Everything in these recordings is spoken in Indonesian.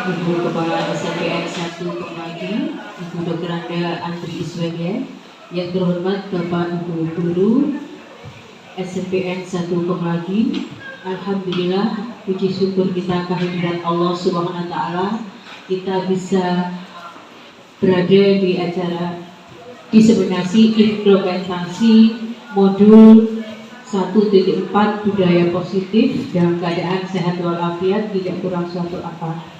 Ibu Kepala SMPN 1 Kemlagi, Ibu Dr. Anda Andri Iswelia, yang terhormat Bapak Ibu Guru SMPN 1 Kemlagi. Alhamdulillah, puji syukur kita kehadiran Allah Subhanahu wa Ta'ala, kita bisa berada di acara diseminasi implementasi modul 1.4 budaya positif dalam keadaan sehat walafiat, tidak kurang suatu apa.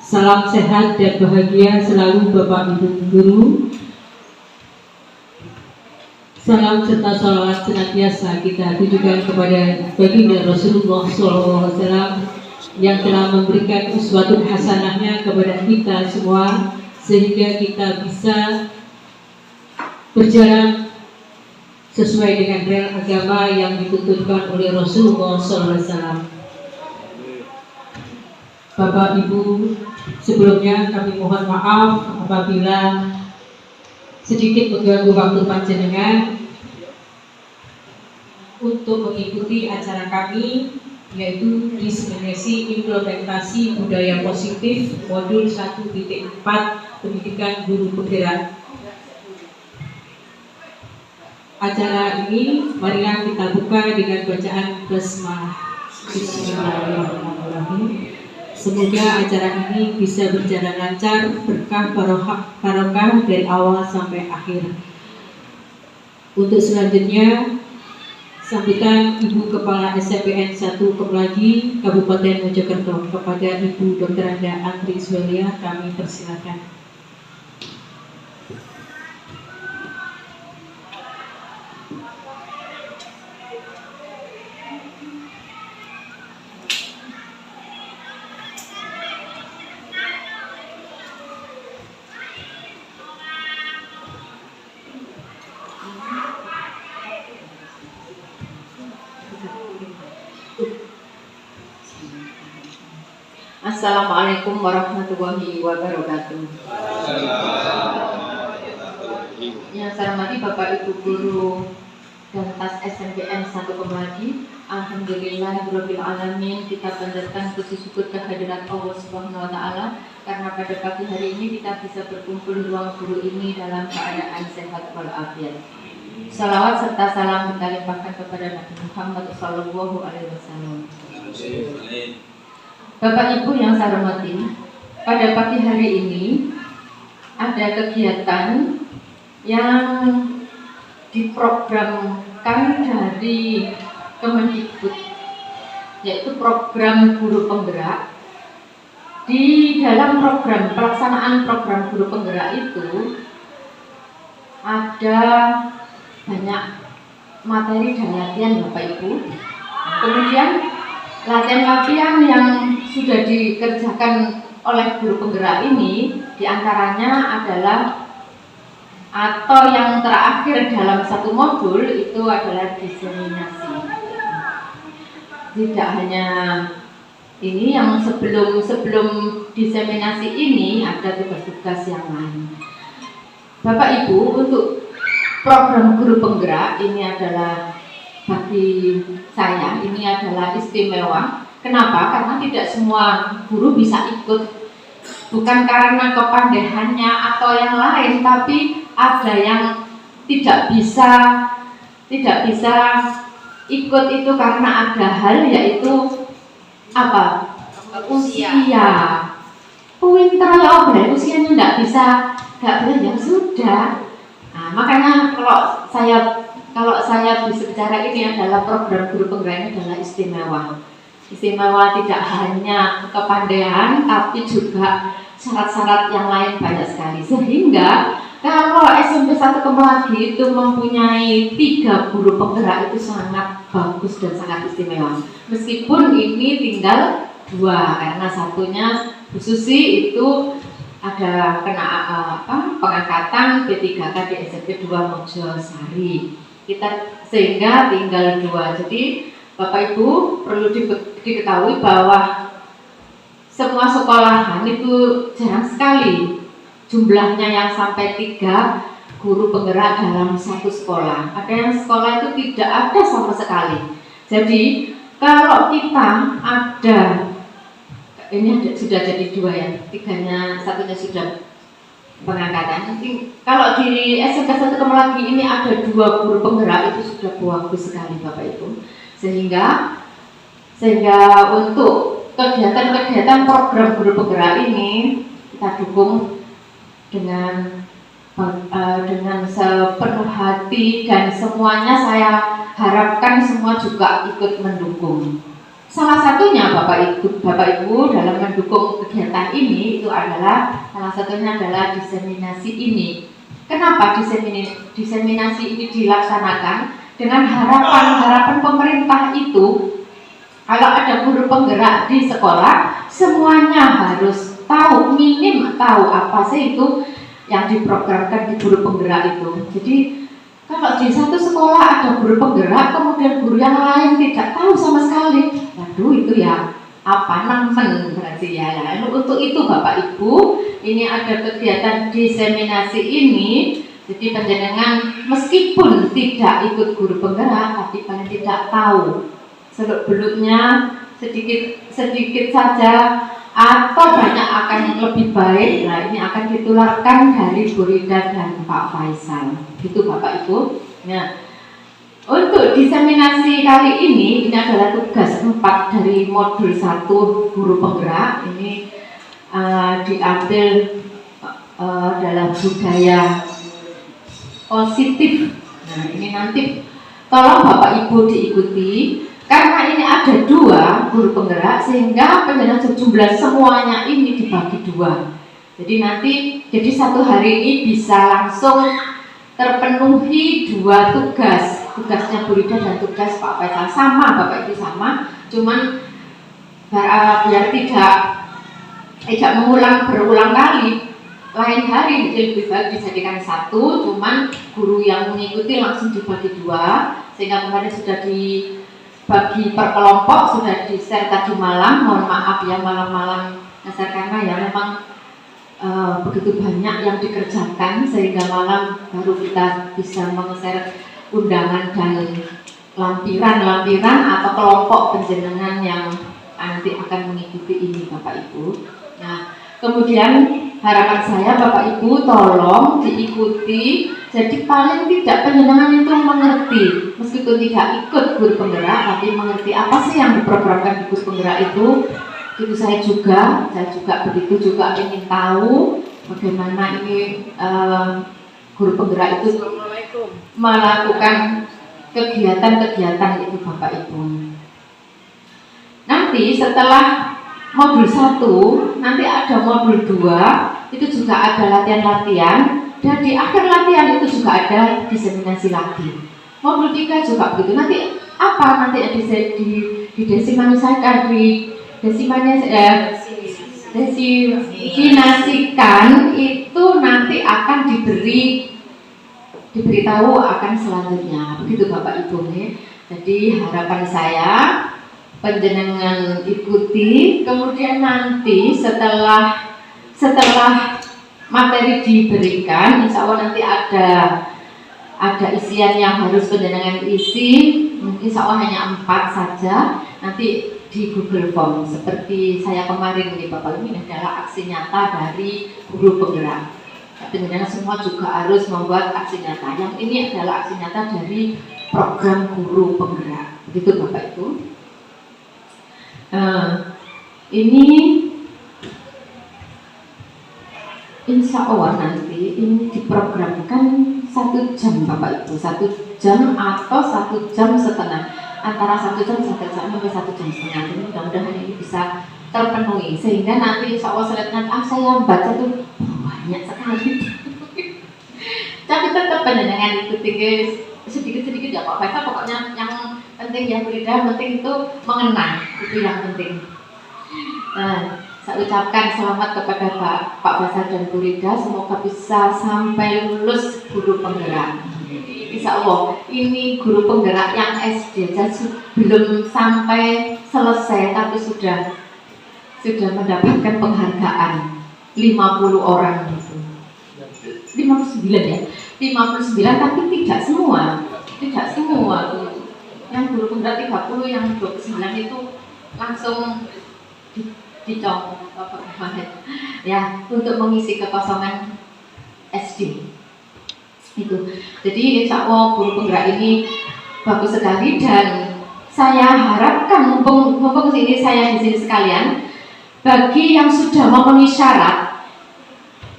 Salam sehat dan bahagia selalu Bapak Ibu Guru. Salam serta salawat senantiasa kita tujukan kepada baginda Rasulullah SAW yang telah memberikan uswatun hasanahnya kepada kita semua, sehingga kita bisa berjalan sesuai dengan rel agama yang dituntutkan oleh Rasulullah SAW. Bapak Ibu, sebelumnya kami mohon maaf apabila sedikit mengganggu waktu panjenengan untuk mengikuti acara kami, yaitu diseminasi implementasi budaya positif modul 1.4 pendidikan guru penggerak. Acara ini marilah kita buka dengan bacaan basmalah. Bismillahirrahmanirrahim. Semoga acara ini bisa berjalan lancar, berkah barokah dari awal sampai akhir. Untuk selanjutnya, sambutan Ibu Kepala SMPN 1 Kemlagi Kabupaten Mojokerto kepada Ibu Dr. Anda Andri Iswelia, kami persilakan. Assalamualaikum warahmatullahi wabarakatuh. Yang saya hormati Bapak Ibu Guru dan Tas SMPN 1 Kemlagi, alhamdulillahirabbil alamin, kita panjatkan puji syukur kehadiran Allah Subhanahu wa Ta'ala karena pada pagi hari ini kita bisa berkumpul di ruang guru ini dalam keadaan sehat walafiat. Salawat serta salam kita limpahkan kepada Nabi Muhammad SAW. Bapak Ibu yang saya hormati, pada pagi hari ini ada kegiatan yang diprogramkan dari Kemendikbud, yaitu program guru penggerak. Di dalam program pelaksanaan program guru penggerak itu ada banyak materi dan latihan Bapak Ibu. Kemudian latihan-latihan yang sudah dikerjakan oleh guru penggerak ini diantaranya adalah atau yang terakhir dalam satu modul itu adalah diseminasi. Tidak hanya ini, yang sebelum diseminasi ini ada tugas-tugas yang lain. Bapak Ibu, untuk program guru penggerak ini adalah bagi saya ini adalah istimewa. Kenapa? Karena tidak semua guru bisa ikut, bukan karena kepandaiannya atau yang lain, tapi ada yang tidak bisa ikut itu karena ada hal, yaitu apa? Usia. Pinter ya, usianya tidak bisa, nggak boleh ya sudah. Nah, makanya kalau saya bisa bicara, ini adalah program guru penggerak ini adalah istimewa. Istimewa tidak hanya kepandaian, tapi juga syarat-syarat yang lain banyak sekali. Sehingga kalau SMP 1 Kemlagi itu mempunyai 3 guru penggerak, itu sangat bagus dan sangat istimewa. Meskipun ini tinggal 2, karena satunya Bu Susi itu ada kena pengangkatan P3K di SMP 2 Mojosari. Sehingga tinggal 2. Jadi Bapak Ibu perlu diketahui bahwa semua sekolahan itu jarang sekali jumlahnya yang sampai 3 guru penggerak dalam satu sekolah. Ada yang sekolah itu tidak ada sama sekali. Jadi kalau kita ada sudah jadi 2 ya, 3-nya, 1-nya sudah pengangkatan. Kalau di SMK 1 Kemelagi ini ada 2 guru penggerak, itu sudah bagus sekali Bapak Ibu. Sehingga untuk kegiatan-kegiatan program guru penggerak ini kita dukung dengan sepenuh hati, dan semuanya saya harapkan semua juga ikut mendukung. Salah satunya Bapak Ibu dalam mendukung kegiatan ini itu adalah salah satunya adalah diseminasi ini. Kenapa diseminasi ini dilaksanakan? Dengan harapan pemerintah itu kalau ada guru penggerak di sekolah semuanya harus tahu, minim tahu apa sih itu yang diprogramkan di guru penggerak itu. Jadi kalau di satu sekolah ada guru penggerak, kemudian guru yang lain tidak tahu sama sekali, waduh itu ya apa namanya berarti ya. Untuk itu Bapak Ibu, ini ada kegiatan diseminasi ini. Jadi panjenengan meskipun tidak ikut guru penggerak, tapi paling tidak tahu seluk-beluknya sedikit saja atau banyak akan lebih baik. Nah ini akan ditularkan dari Bu Rida dan Pak Faisal, gitu Bapak Ibu. Nah, untuk diseminasi kali ini adalah tugas 4 dari modul 1 guru penggerak. Ini diambil dalam budaya positif. Nah ini nanti tolong Bapak Ibu diikuti, karena ini ada 2 guru penggerak sehingga penjelasan jumlah semuanya ini dibagi 2. Jadi nanti satu hari ini bisa langsung terpenuhi 2 tugas, tugasnya Bu Rida dan tugas Pak Faisal sama Bapak Ibu sama, cuman biar tidak berulang kali. Lain hari lebih baik dijadikan 1, cuman guru yang mengikuti langsung dibagi 2, sehingga kemarin sudah dibagi per kelompok, sudah di-share tadi malam. Mohon maaf ya malam-malam dasar, karena ya memang begitu banyak yang dikerjakan sehingga malam baru kita bisa meng-share undangan dan lampiran atau kelompok penjenengan yang nanti akan mengikuti ini Bapak Ibu. Nah, kemudian harapan saya Bapak Ibu tolong diikuti, jadi paling tidak penjenengan itu mengerti, meskipun tidak ikut guru penggerak tapi mengerti apa sih yang diprogramkan di guru penggerak itu. Itu saya juga begitu juga ingin tahu bagaimana ini guru penggerak itu melakukan kegiatan-kegiatan itu Bapak Ibu. Nanti setelah modul 1, nanti ada modul 2, itu juga ada latihan-latihan, dan di akhir latihan itu juga ada diseminasi lagi. Modul 3 juga begitu. Nanti apa nanti desimasikan itu nanti akan diberitahu akan selanjutnya, begitu Bapak Ibu nih. Jadi harapan saya panjenengan ikuti, kemudian nanti setelah materi diberikan, insya Allah nanti ada isian yang harus panjenengan isi, insya Allah hanya 4 saja, nanti di Google Form seperti saya kemarin nih Bapak. Ini adalah aksi nyata dari guru penggerak. Panjenengan semua juga harus membuat aksi nyata. Yang ini adalah aksi nyata dari program guru penggerak, begitu Bapak Ibu. Ini insya Allah nanti ini diprogramkan 1 jam Bapak Ibu, 1 jam atau 1 jam setengah, antara 1 jam sampai 1 jam setengah. Jadi mudah-mudahan ini bisa terpenuhi, sehingga nanti insya Allah selanjutnya saya baca tuh banyak sekali. Tapi tetap panjenengan ikuti guys, sedikit-sedikit ya Pak Faisal, pokoknya yang penting ya Bu Rida, penting itu mengenang, itu yang penting. Nah, saya ucapkan selamat kepada Pak Faisal dan Bu Rida, semoga bisa sampai lulus guru penggerak. Insya Allah ini guru penggerak yang SD belum sampai selesai tapi sudah mendapatkan penghargaan 50 orang gitu. 59 ya, 59 tapi tidak semua yang guru penggerak 30, yang 29 itu langsung dicopot apa kemarin ya untuk mengisi kekosongan SD itu. Jadi insya Allah guru penggerak ini bagus sekali dan saya harapkan mumpung sini saya di sini sekalian, bagi yang sudah memenuhi syarat,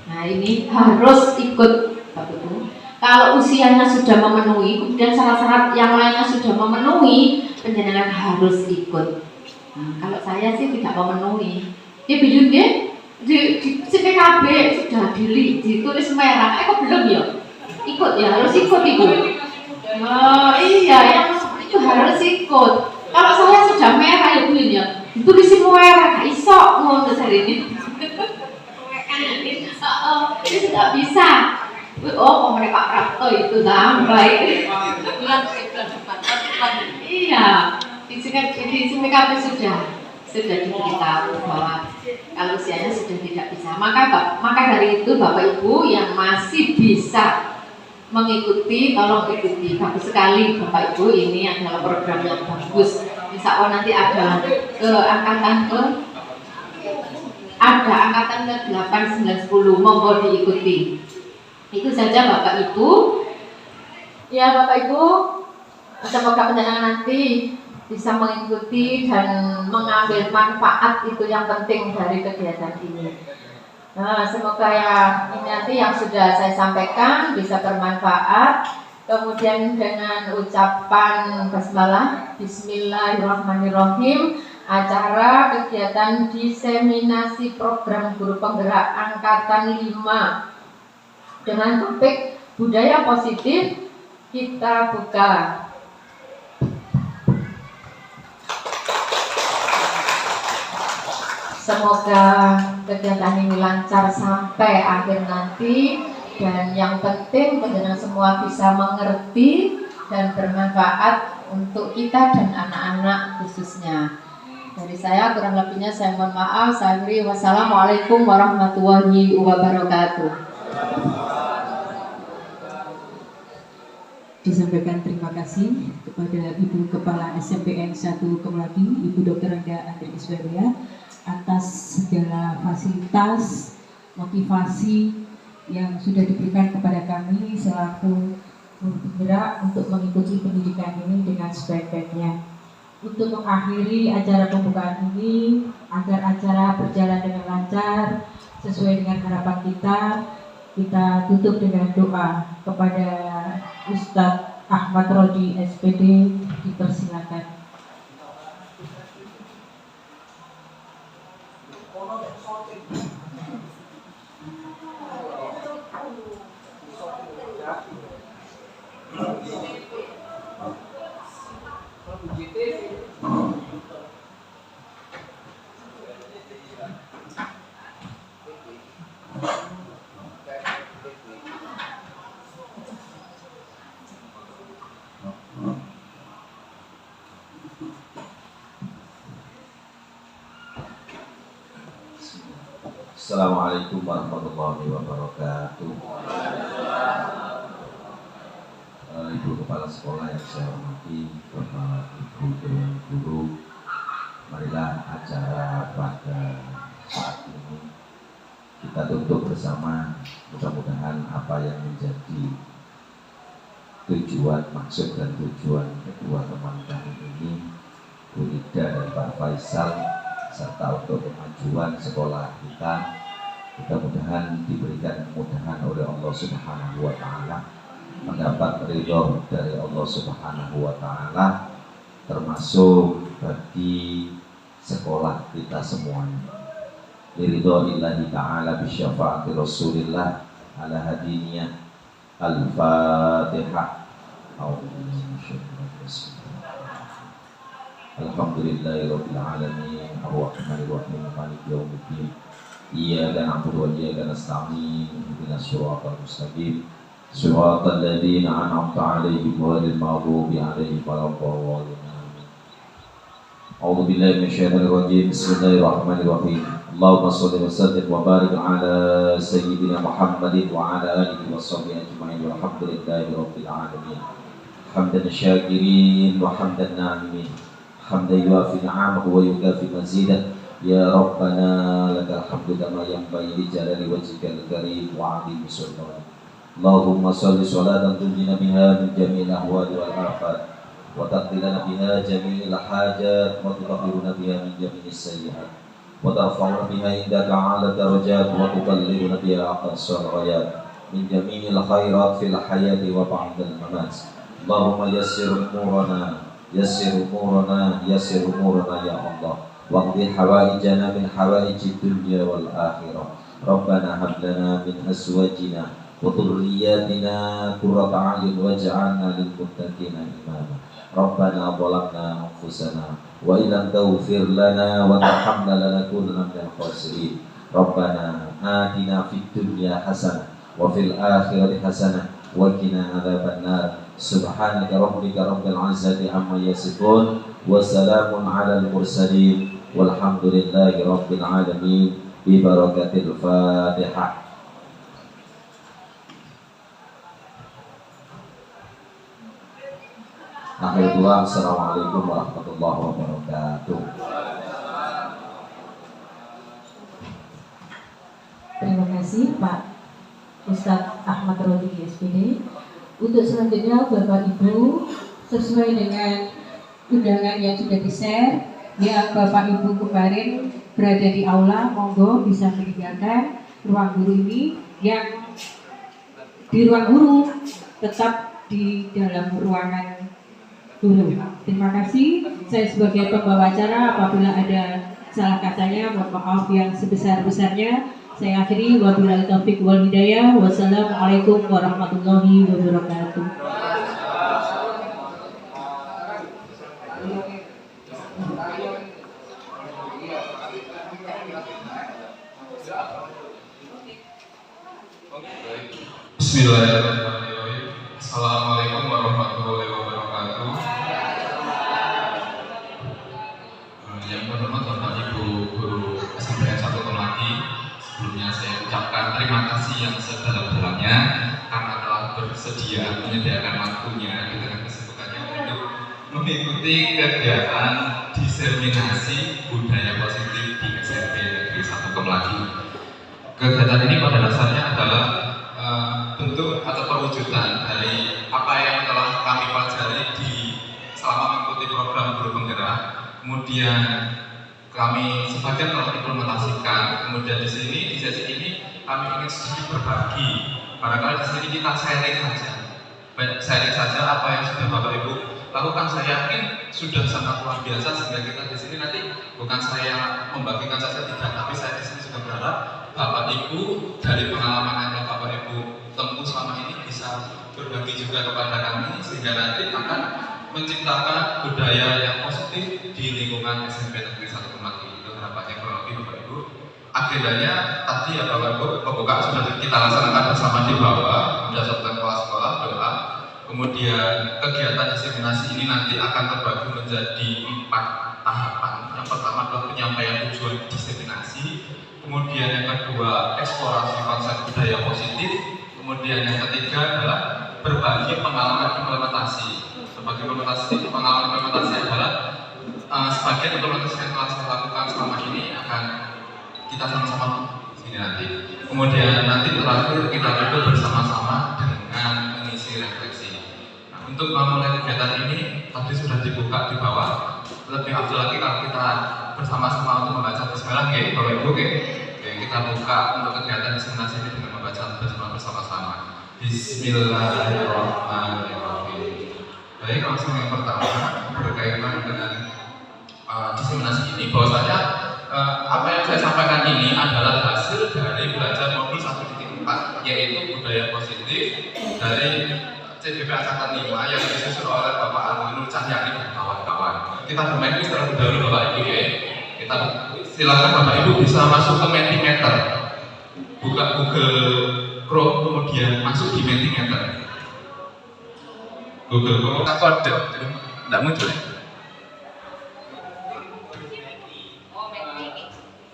nah ini harus ikut Bapak Ibu. Kalau usianya sudah memenuhi, kemudian syarat-syarat yang lainnya sudah memenuhi, penjenengan harus ikut. Nah, kalau saya sih tidak memenuhi. Dia bilang di CPKB sudah ditulis merah, kok belum ya? Ikut ya, harus ikut itu. Oh iya, yang itu harus ikut. Kalau saya sudah merah ya Bu ya, ditulisin merah, iso ngono hari ini. Ini sudah bisa. Oh, mereka Prapto itu sampai bulan depan. Iya, di CPKB sudah diberitahu bahwa kalau usianya sudah tidak bisa. Maka dari itu Bapak Ibu yang masih bisa mengikuti, tolong ikuti. Bagus sekali Bapak Ibu, ini adalah program yang bagus. Insya Allah nanti ada angkatan ke 8, 9, 10, monggo diikuti. Itu saja Bapak Ibu. Ya Bapak Ibu, semoga penjenengan nanti bisa mengikuti dan mengambil manfaat, itu yang penting dari kegiatan ini. Nah, semoga ya ini nanti yang sudah saya sampaikan bisa bermanfaat. Kemudian dengan ucapan basmalah, Bismillahirrahmanirrahim, acara kegiatan diseminasi program guru penggerak angkatan 5 dengan topik budaya positif kita buka. Semoga kegiatan ini lancar sampai akhir nanti, dan yang penting penjenengan semua bisa mengerti dan bermanfaat untuk kita dan anak-anak khususnya. Dari saya kurang lebihnya saya mohon maaf. Saya beri wassalamualaikum warahmatullahi wabarakatuh. Disampaikan terima kasih kepada Ibu Kepala SMPN 1 Kemelati, Ibu Dr. Anda Andri Iswaria, atas segala fasilitas, motivasi yang sudah diberikan kepada kami selaku guru penggerak untuk mengikuti pendidikan ini dengan sebaik-baiknya. Untuk mengakhiri acara pembukaan ini, agar acara berjalan dengan lancar sesuai dengan harapan kita tutup dengan doa kepada Ustadz Ahmad Rodi SPD, dipersilakan. Assalamualaikum warahmatullahi wabarakatuh. Ibu Kepala Sekolah yang saya hormati, Bapak Ibu Dewan Guru, marilah acara pada saat ini kita tutup bersama. Mudah-mudahan apa yang menjadi tujuan, maksud dan tujuan kedua teman kami ini, Bu Ida dan Pak Faisal, serta untuk kemajuan sekolah kita, mudah-mudahan diberikan kemudahan oleh Allah Subhanahu wa Ta'ala, mendapat ridho dari Allah Subhanahu wa Ta'ala, termasuk bagi sekolah kita semuanya. Liridho illahi ta'ala bisyafaati Rasulillah ala hadiniyah. Al-Fatihah. Alhamdulillahirabbil alamin, arrahmanir rahim, maliki yaumiddin. Iyyaka na'budu wa iyyaka nasta'in, ihdinas siratal mustaqim, siratal ladzina an'amta 'alaihim ghairil maghdubi 'alaihim waladdallin. A'udzu billahi minasyaitonir rajim. Bismillahirrahmanirrahim. Allahumma shalli wa sallim wa barik ala sayyidina Muhammadin wa ala alihi wa sahbihi ajma'in, walhamdulillahi rabbil alamin. Hamdan syakirin wa hamdan na'imin, hamdan yuafi ni'amahu wa yukafi mazidah, Ya Rabbana lakal hamdu kama yanbaghi li jalali wajhikal karim wa 'azimi sultanik. Allahumma shalli sholatan tunjina biha min jami'il ahwali wal afat wa taqdilana biha jami'il hajat wa tutahhiruna biha min jami'is sayyi'at wa tarfa'una biha indaka 'ala darajat wa tuballighuna biha aqsal ghayat min jami'il khairat fil hayati wa ba'dal mamat. Allahumma yassir umurana yassir umurana yassir umurana ya Allah. Waqdi hawaijana min hawaijid dunya wal akhirah. Rabbana hab lana min azwajina wa dhurriyyatina qurrata a'yun waj'alna lil muttaqina imama. Rabbana zalamna anfusana wa illam taghfir lana wa tarhamna lanakunanna minal khasirin. Rabbana atina fid dunya hasanah wa fil akhirati hasanah wa qina adzabannar. Subhanaka rabbika rabbil izzati amma yasifun wa salamun 'alal mursalin walhamdulillahi rabbil alamin bi barakatil Fatihah. Akhir dua, assalamualaikum warahmatullahi wabarakatuh. Terima kasih Pak Ustadz Ahmad Rodi SPD. Untuk selanjutnya Bapak Ibu, sesuai dengan undangan yang sudah di-share, ya Bapak Ibu kemarin berada di aula, monggo bisa meninggalkan ruang guru ini. Yang di ruang guru tetap di dalam ruangan guru. Terima kasih. Saya sebagai pembawa acara, apabila ada salah katanya, mohon maaf yang sebesar-besarnya. Saya akhiri, wabillahi taufiq wal hidayah. Wassalamualaikum warahmatullahi wabarakatuh. Bismillahirrahmanirrahim. Assalamualaikum warahmatullahi wabarakatuh. Yang pertama Bapak Ibu Guru SMPN 1 Kemlaki, sebelumnya saya ucapkan terima kasih yang sedalam-dalamnya karena telah bersedia menyediakan waktunya di tengah kesibukannya untuk mengikuti kegiatan diseminasi budaya positif di SMP Negeri 1 Kemlaki. Kegiatan ini pada dasarnya adalah bentuk atau perwujudan dari apa yang telah kami pelajari selama mengikuti program guru penggerak. Kemudian kami sebagian telah implementasikan. Kemudian di sesi ini kami ingin sedikit berbagi. Barangkali di sini kita sharing saja apa yang sudah Bapak Ibu lakukan. Saya yakin sudah sangat luar biasa sehingga kita di sini nanti bukan saya membagikan saja tidak, tapi saya di sini juga berharap Bapak Ibu dari pengalaman yang Bapak Ibu tempuh selama ini bisa berbagi juga kepada kami sehingga nanti akan menciptakan budaya yang positif di lingkungan SMP Negeri 1 Kemlaki. Itu harapannya kurang lebih Bapak Ibu. Agendanya tadi ya Bapak Ibu, pembukaan sudah kita laksanakan bersama di bawah, berdasarkan kepala sekolah, doa. Kemudian kegiatan diseminasi ini nanti akan terbagi menjadi 4 tahapan. Yang pertama adalah penyampaian tujuan diseminasi. Kemudian yang kedua, eksplorasi konsep budaya positif. Kemudian yang ketiga adalah berbagi pengalaman implementasi. Sebagai pengalaman implementasi adalah sebagian implementasi yang telah saya lakukan selama ini akan kita sama-sama sini nanti. Kemudian nanti terakhir kita duduk bersama-sama dengan mengisi refleksi. Nah, untuk memulai kegiatan ini tadi sudah dibuka di bawah. Lebih afdal lagi kalau kita bersama-sama untuk membaca bismillah, Bapak Ibu, kita buka untuk kegiatan diseminasi ini dengan membaca bersama-sama. Bismillahirrahmanirrahim. Baik, langsung yang pertama berkaitan dengan diseminasi ini, bahwasanya apa yang saya sampaikan ini adalah hasil dari belajar modul 1.4, yaitu budaya positif dari CBP Angkatan 5 yang disusun oleh Bapak Aminul Cahyani dan kawan-kawan. Kita bermain kuis terlebih dahulu Bapak Ibu ya. Kita silakan Bapak Ibu bisa masuk ke Mentimeter, buka Google Chrome, kemudian masuk di Mentimeter. Google Chrome kode, tidak muncul ya?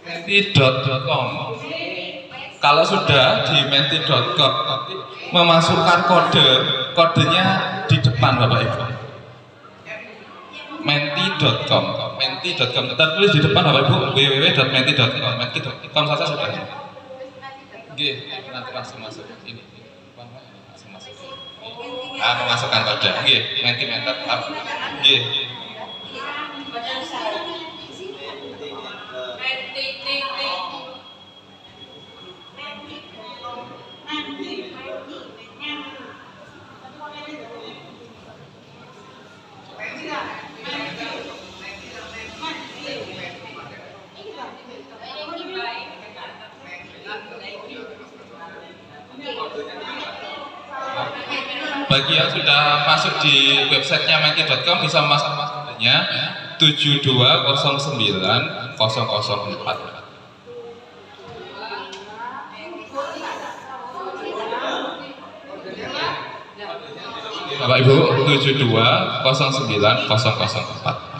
Menti.com. Kalau sudah di menti.com memasukkan kodenya di depan Bapak Ibu. Menti.com. menti.com. Tertulis di depan Bapak Ibu www.menti.com. Menti.com saja sudah. Oke, nanti langsung masuk ini. Langsung masuk. Memasukkan kode. Oke, Mentimeter. Oke. Bagi yang sudah masuk di websitenya menti.com bisa masuk kodenya 7209004. Bapak Ibu 7209004.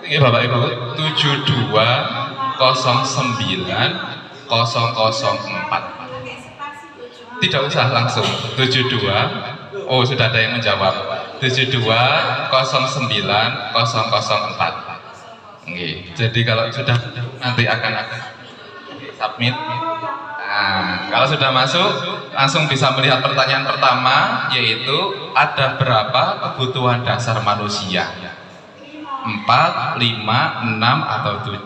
Ini Bapak Ibu 7209004. Tidak usah langsung 72. Oh, sudah ada yang menjawab. 7209004. Oke. Jadi kalau sudah nanti akan submit. Nah, kalau sudah masuk langsung bisa melihat pertanyaan pertama, yaitu ada berapa kebutuhan dasar manusia? 4, 5, 6 atau 7?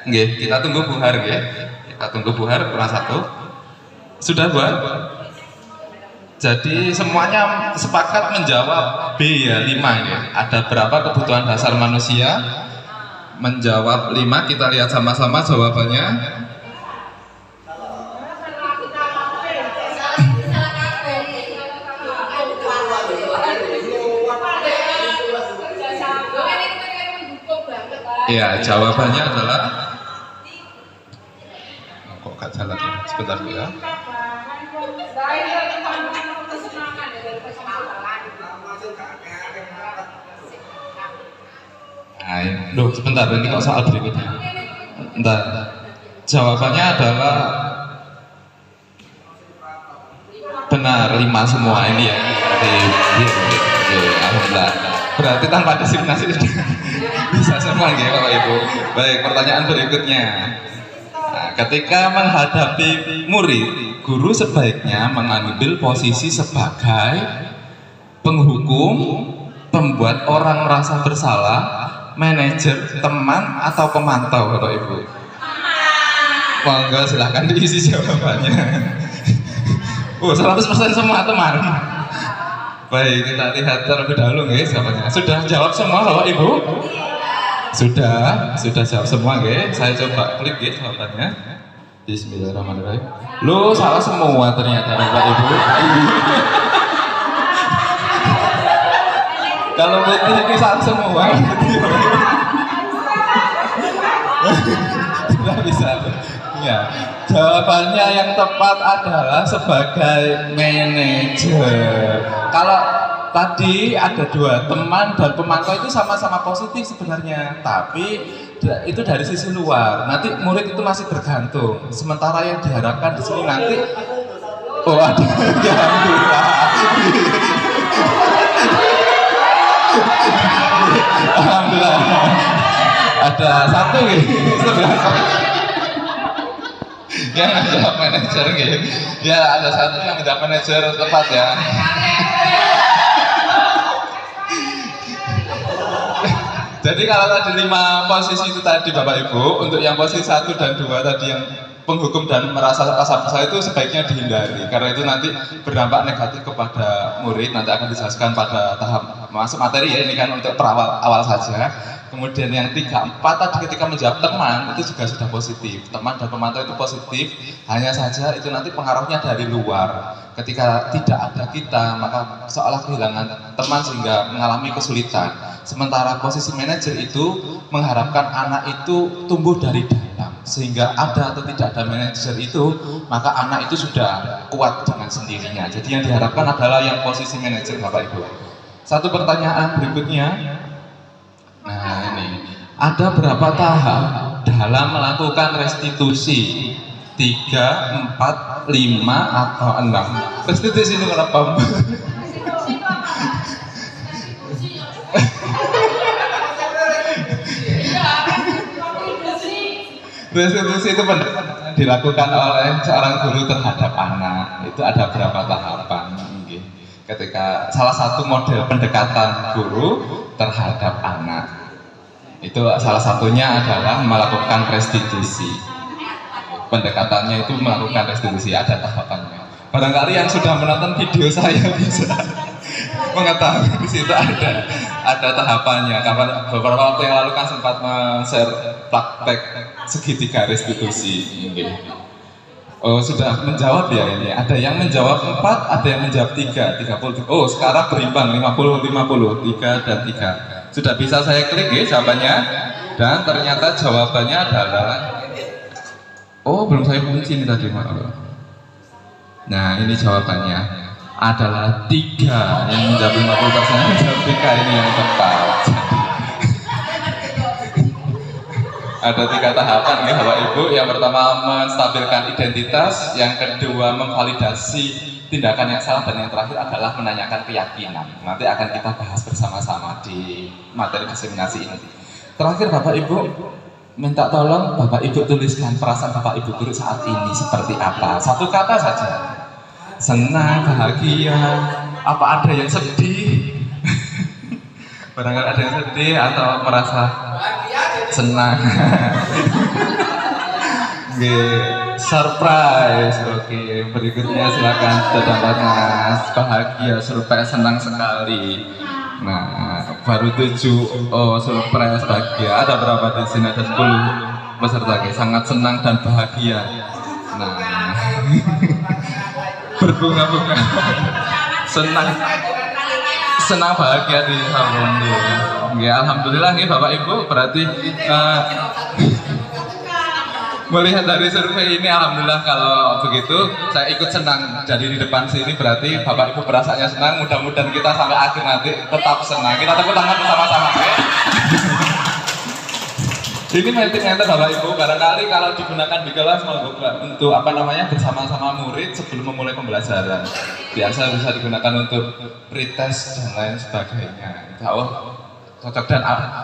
Nggih, kita tunggu buhar nggih. Kita tunggu buhar kurang satu. Sudah buhar? Jadi semuanya sepakat menjawab B ya, 5 ya. Ada berapa kebutuhan dasar manusia? Menjawab 5, kita lihat sama-sama jawabannya. Ya, jawabannya adalah kok gak jalan ya? Sebentar dulu ya. Loh, sebentar, ini kok soal berikutnya. Bentar. Jawabannya adalah benar, 5 semua ini ya. Alhamdulillah. Berarti tanpa diskriminasi sudah bisa semua ya Bapak Ibu. Baik, pertanyaan berikutnya. Nah, ketika menghadapi murid, guru sebaiknya mengambil posisi sebagai penghukum, pembuat orang merasa bersalah, manajer, teman, atau pemantau Bapak Ibu. Monggo silahkan diisi jawabannya. 100% semua teman. Baik, kita lihat terlebih dahulu guys jawabannya. Sudah jawab semua Bapak Ibu? Sudah jawab semua guys. Saya coba klik guys jawabannya. Bismillahirrahmanirrahim. Lo salah semua ternyata Bapak Ibu. Kalau ini salah semua. Tidak bisa. Ya, jawabannya yang tepat adalah sebagai manajer. Kalau tadi ada dua, teman dan pemantau itu sama-sama positif sebenarnya, tapi itu dari sisi luar. Nanti murid itu masih bergantung. Sementara yang diharapkan di sini nanti, oh ada, alhamdulillah. Alhamdulillah. Ada satu gitu, yang menjawab manajer gitu. Ya ada satu yang menjawab manajer tepat ya. Jadi kalau tadi 5 posisi itu tadi Bapak Ibu, untuk yang posisi 1 dan 2 tadi yang penghukum dan merasa bersalah itu sebaiknya dihindari, karena itu nanti berdampak negatif kepada murid. Nanti akan dijelaskan pada tahap masuk materi ya, ini kan untuk awal saja. Kemudian yang 3, 4 tadi ketika menjawab teman itu juga sudah positif. Teman dan pemantau itu positif, hanya saja itu nanti pengaruhnya dari luar. Ketika tidak ada kita, maka seolah kehilangan teman sehingga mengalami kesulitan. Sementara posisi manajer itu mengharapkan anak itu tumbuh dari dalam, sehingga ada atau tidak ada manajer itu, maka anak itu sudah kuat dengan sendirinya. Jadi yang diharapkan adalah yang posisi manajer Bapak Ibu. Satu pertanyaan berikutnya. Nah ini, ada berapa tahap dalam melakukan restitusi? 3, 4, 5, atau 6? Restitusi itu kenapa? Restitusi itu dilakukan oleh seorang guru terhadap anak. Itu ada berapa tahapan? Ketika salah satu model pendekatan guru terhadap anak, itu salah satunya adalah melakukan restitusi. Pendekatannya itu melakukan restitusi, ada tahapannya. Barangkali yang sudah menonton video saya bisa mengetahui di situ ada tahapannya. Karena beberapa waktu yang lalu kan sempat men-share praktek segitiga restitusi. Oh sudah menjawab ya ini. Ada yang menjawab 4, ada yang menjawab 3, 30. Oh sekarang berimbang 50-50, 3 dan 3. Sudah bisa saya klik ya jawabannya. Dan ternyata jawabannya adalah, oh belum saya kunci ini tadi. Nah ini jawabannya adalah 3. Yang menjawab 50%, menjawab 3 ini yang tepat. Ada 3 tahapan nih Bapak Ibu. Yang pertama menstabilkan identitas, yang kedua memvalidasi tindakan yang salah, dan yang terakhir adalah menanyakan keyakinan. Nanti akan kita bahas bersama-sama di materi diseminasi ini. Terakhir Bapak Ibu, minta tolong Bapak Ibu tuliskan perasaan Bapak Ibu guru saat ini seperti apa. 1 kata saja. Senang, bahagia, apa ada yang sedih? Barangkali ada yang sedih atau merasa senang. Surprise. Oke, berikutnya silakan terdapat Mas. Bahagia, surprise, senang sekali. Nah, baru 7. Oh, surprise, bahagia. Ada berapa di sini? Ada 10 peserta. Sangat senang dan bahagia. Nah, berbunga-bunga. Senang bahagia di salon. Ya, alhamdulillah nih Bapak Ibu, berarti melihat dari survei ini, alhamdulillah kalau begitu saya ikut senang. Jadi di depan sini berarti Bapak Ibu perasaannya senang. Mudah-mudahan kita sampai akhir nanti tetap senang. Kita tepuk tangan bersama-sama. Ini mentimeter Bapak Ibu, barangkali kalau digunakan di kelas untuk bersama-sama murid sebelum memulai pembelajaran. Biasa bisa digunakan untuk pretest dan lain sebagainya. Insya Allah cocok. Dan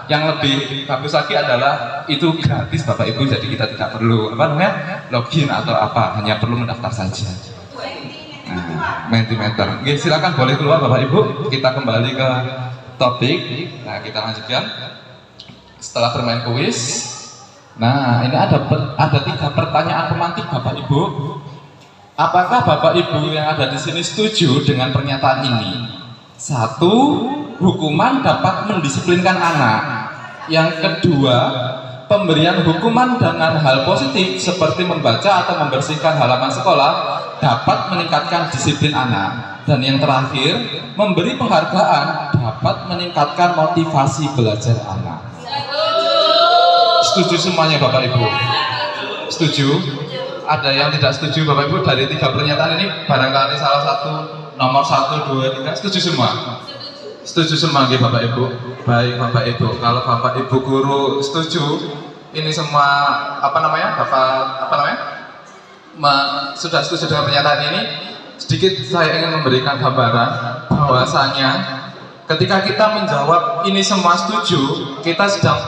yang lebih bagus lagi adalah itu gratis Bapak Ibu, jadi kita tidak perlu login atau apa, hanya perlu mendaftar saja. Nah, mentimeter. Oke, silakan boleh keluar Bapak Ibu. Kita kembali ke topik. Nah, kita lanjutkan. Setelah bermain kuis, nah ini ada 3 pertanyaan pemantik Bapak Ibu. Apakah Bapak Ibu yang ada di sini setuju dengan pernyataan ini? 1, hukuman dapat mendisiplinkan anak. Yang kedua, pemberian hukuman dengan hal positif seperti membaca atau membersihkan halaman sekolah dapat meningkatkan disiplin anak. Dan yang terakhir, memberi penghargaan dapat meningkatkan motivasi belajar anak. Setuju semuanya Bapak Ibu? Setuju? Ada yang tidak setuju Bapak Ibu dari 3 pernyataan ini? Barangkali salah satu, nomor 1, 2, 3, setuju semua? Setuju semua nggih Bapak Ibu? Baik Bapak Ibu, kalau Bapak Ibu guru setuju, ini semua sudah setuju dengan pernyataan ini, sedikit saya ingin memberikan gambaran bahwasanya ketika kita menjawab ini semua setuju, kita sedang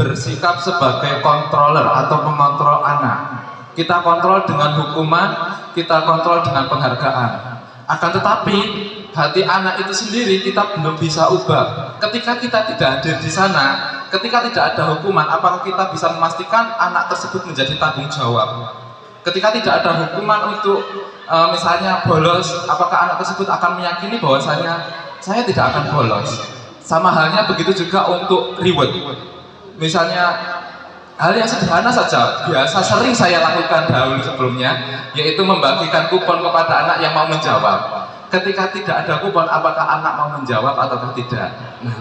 bersikap sebagai controller atau pengontrol anak. Kita kontrol dengan hukuman, kita kontrol dengan penghargaan. Akan tetapi hati anak itu sendiri kita belum bisa ubah. Ketika kita tidak hadir di sana, ketika tidak ada hukuman, apakah kita bisa memastikan anak tersebut menjadi tanggung jawab? Ketika tidak ada hukuman untuk misalnya bolos, apakah anak tersebut akan meyakini bahwasanya saya tidak akan bolos? Sama halnya begitu juga untuk reward. Misalnya hal yang sederhana saja, biasa sering saya lakukan dahulu sebelumnya, yaitu membagikan kupon kepada anak yang mau menjawab. Ketika tidak ada kupon, apakah anak mau menjawab ataukah tidak? Nah,